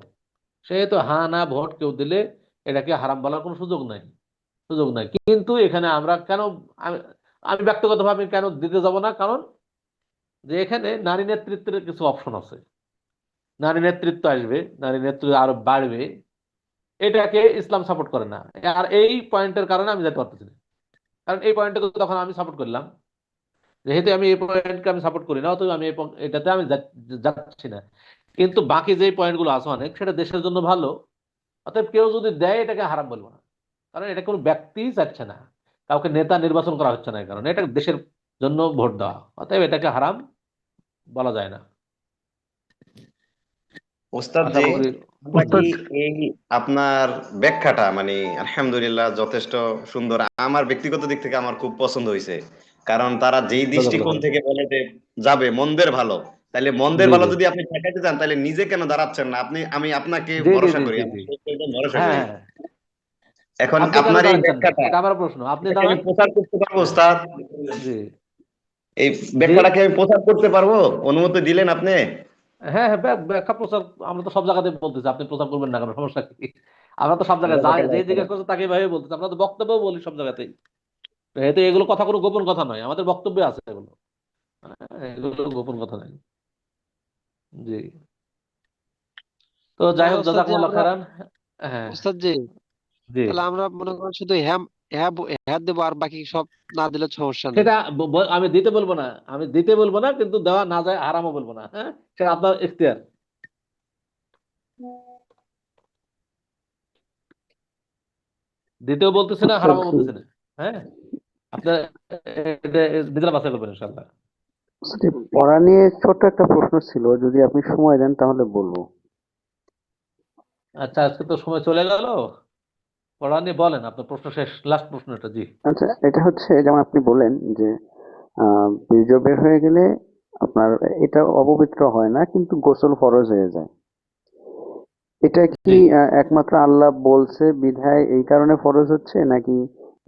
[SPEAKER 1] সেহেতু হ্যাঁ না ভোট কেউ দিলে এটাকে হারাম বলার কোনো সুযোগ নাই। কিন্তু এখানে আমরা কেন, আমি আমি ব্যক্তিগতভাবে কেন দিতে যাব না, কারণ যে এখানে নারী নেতৃত্বের কিছু অপশন আছে, নারী নেতৃত্ব আসবে, নারী নেতৃত্ব আরো বাড়বে, এটাকে ইসলাম সাপোর্ট করে না। আর এই পয়েন্টের কারণে আমি যেতে পারতেছি না, কারণ এই পয়েন্টটাকে তখন আমি সাপোর্ট করলাম, যেহেতু আমি এই পয়েন্টকে আমি সাপোর্ট করি না, অথবা আমি এটাতে আমি যাচ্ছি না। কিন্তু বাকি যে পয়েন্টগুলো আছে অনেক, সেটা দেশের জন্য ভালো, অতএব কেউ যদি দেয় এটাকে হারাম বলবো না, কারণ এটা কোনো ব্যক্তি চাচ্ছে না, কাউকে নেতা নির্বাচন করা হচ্ছে না, এই কারণে এটা দেশের জন্য ভোট দেওয়া, অতএব এটাকে হারাম বলা যায় না।
[SPEAKER 10] ওস্তাদ
[SPEAKER 1] আশা
[SPEAKER 10] জি,
[SPEAKER 1] করি
[SPEAKER 10] আমরা কি
[SPEAKER 6] উস্তাদ
[SPEAKER 10] এই আপনার ব্যাখ্যাটা মানে আলহামদুলিল্লাহ যথেষ্ট সুন্দর, আমার ব্যক্তিগত দিক থেকে আমার খুব পছন্দ হয়েছে। কারণ তারা যেই দৃষ্টিকোণ
[SPEAKER 1] জাযাকাল্লাহ।
[SPEAKER 10] থেকে বলে যে যাবে মন্দের ভালো, তাহলে মন্দের
[SPEAKER 1] জি
[SPEAKER 10] ভালো
[SPEAKER 1] জি
[SPEAKER 10] যদি আপনি ঠেকাইতে চান তাহলে নিজে কেন দাঁড়াচ্ছেন না? আমি আপনাকে
[SPEAKER 1] জি জি
[SPEAKER 10] ভরসা
[SPEAKER 1] জি
[SPEAKER 10] করি,
[SPEAKER 1] জি
[SPEAKER 10] আমি
[SPEAKER 1] জি
[SPEAKER 10] শেখের উপর ভরসা
[SPEAKER 1] হ্যাঁ
[SPEAKER 10] করি।
[SPEAKER 1] হ্যাঁ
[SPEAKER 10] এখন
[SPEAKER 1] আপনি কেন
[SPEAKER 10] আপনার এই
[SPEAKER 1] দাঁড়াচ্ছেন না
[SPEAKER 10] ব্যাখ্যাটা,
[SPEAKER 1] এটা আমার প্রশ্ন, আপনি
[SPEAKER 10] এটা কি আমি
[SPEAKER 1] দাঁড়ান।
[SPEAKER 10] প্রচার করতে পারবো
[SPEAKER 1] হ্যাঁ
[SPEAKER 10] ওস্তাদ?
[SPEAKER 1] জি
[SPEAKER 10] এই
[SPEAKER 1] জি
[SPEAKER 10] ব্যাখ্যাটা কি আমি প্রচার করতে পারবো? অনুমতি দিলেন আপনি?
[SPEAKER 1] হ্যাঁ হ্যাঁ ব্যাখ্যা প্রচার আমরা তো সব জায়গাতে বলতেছি, আপনি প্রচার করবেন না কেন, সমস্যা কি? আমরা তো সব জায়গায়
[SPEAKER 10] জাযাকাল্লাহ
[SPEAKER 1] যে জিজ্ঞেস
[SPEAKER 10] খাইরান।
[SPEAKER 1] করছে তাকে ভাবে বলতেছি, আমরা তো বক্তব্যও বলি সব জায়গাতেই। তো এতে এগুলো কথা কোনো গোপন কথা নয়, আমাদের বক্তব্যে আছে এগুলো। হ্যাঁ, এগুলো গোপন কথা নয়। জি তো যাই
[SPEAKER 5] তাহলে
[SPEAKER 1] হোক,
[SPEAKER 5] ওস্তাদ জি
[SPEAKER 1] জাযাকুমুল্লাহ
[SPEAKER 5] আমরা,
[SPEAKER 1] খাইরান। হ্যাঁ
[SPEAKER 5] ওস্তাদ জি
[SPEAKER 1] জি
[SPEAKER 5] তাহলে আমরা মনে করেন শুধু হ্যাঁ, হ্যাঁ দেবো আর বাকি সব না দিলে সমস্যা নেই।
[SPEAKER 1] সেটা আমি দিতে বলবো না, আমি দিতে বলবো না, কিন্তু দেওয়া না যায় হারামও বলবো না। হ্যাঁ সেটা আপনার ইখতিয়ার। দিতেও বলতেছি না,
[SPEAKER 7] উস্তাদ
[SPEAKER 1] হারামও বলতেছি না। হ্যাঁ আপনার এটা দিতে বাছাই করবেন ইনশাল্লাহ।
[SPEAKER 7] উস্তাদ, এই পড়া নিয়ে ছোট্ট একটা প্রশ্ন ছিল, যদি আপনি সময় দেন তাহলে বলবো।
[SPEAKER 1] আচ্ছা আজকে তো সময় চলে গেল, পড়া নিয়ে বলেন, আপনার প্রশ্ন শেষ, লাস্ট প্রশ্ন এটা। জি
[SPEAKER 7] আচ্ছা, এটা হচ্ছে যেমন আপনি বললেন যে বীর্য বের হয়ে গেলে আপনার এটা অপবিত্র হয় না, কিন্তু গোসল ফরজ হয়ে যায়। এটা কি
[SPEAKER 1] জি
[SPEAKER 7] একমাত্র আল্লাহ বলছে বিধায় এই কারণে ফরজ হচ্ছে, নাকি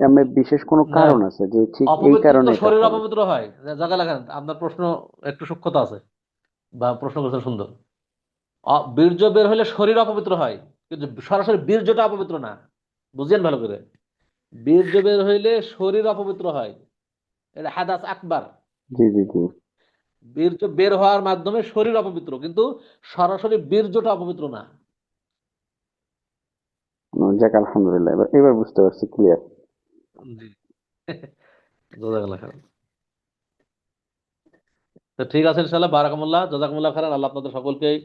[SPEAKER 7] এমনি বিশেষ কোনো
[SPEAKER 1] না,
[SPEAKER 7] কারণ আছে যে ঠিক এই
[SPEAKER 1] অপবিত্র
[SPEAKER 7] কারণে
[SPEAKER 1] তো
[SPEAKER 7] এটা
[SPEAKER 1] শরীর
[SPEAKER 7] ফরজ?
[SPEAKER 1] অপবিত্র হয়। জায়গা লাগেন, আপনার প্রশ্ন একটু সূক্ষ্মতা আছে, বা প্রশ্ন করেছেন সুন্দর। বীর্য বের হলে শরীর অপবিত্র হয়, কিন্তু সরাসরি বীর্যটা অপবিত্র না। বুঝেন ভালো করে, বীর্য বের হইলে শরীর অপবিত্র হয়, এটা হাদাস আকবার।
[SPEAKER 7] জি জি জি।
[SPEAKER 1] বীর্য বের হওয়ার মাধ্যমে শরীর অপবিত্র, কিন্তু সরাসরি বীর্যটা অপবিত্র না।
[SPEAKER 7] যাক, আলহামদুলিল্লাহ, এবার এবার বুঝতে পারছি, ক্লিয়ার।
[SPEAKER 1] জি জাযাকাল্লাহ খাইর। তো ঠিক আছে ইনশাআল্লাহ, বারাকামুল্লাহ, জাযাকুমুল্লাহ খাইরান। আল্লাহ আপনাদের সকলকেই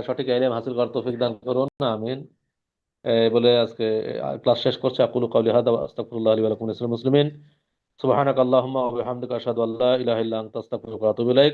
[SPEAKER 1] সঠিক ইলম হাসিল করার তৌফিক দান করুন, আমিন। বলে আজকে ক্লাস শেষ করছি। আকুলু কাওলি হাদা ওয়া আস্তাগফিরুল্লাহ লি ওয়া লাকুম লিল মুসলিমিন। সুবহানাকাল্লাহুম্মা ওয়া বিহামদিকা আশহাদু আল্লা ইলাহা ইল্লা আনতা আস্তাগফিরুকা ওয়া আতুবু ইলাইক।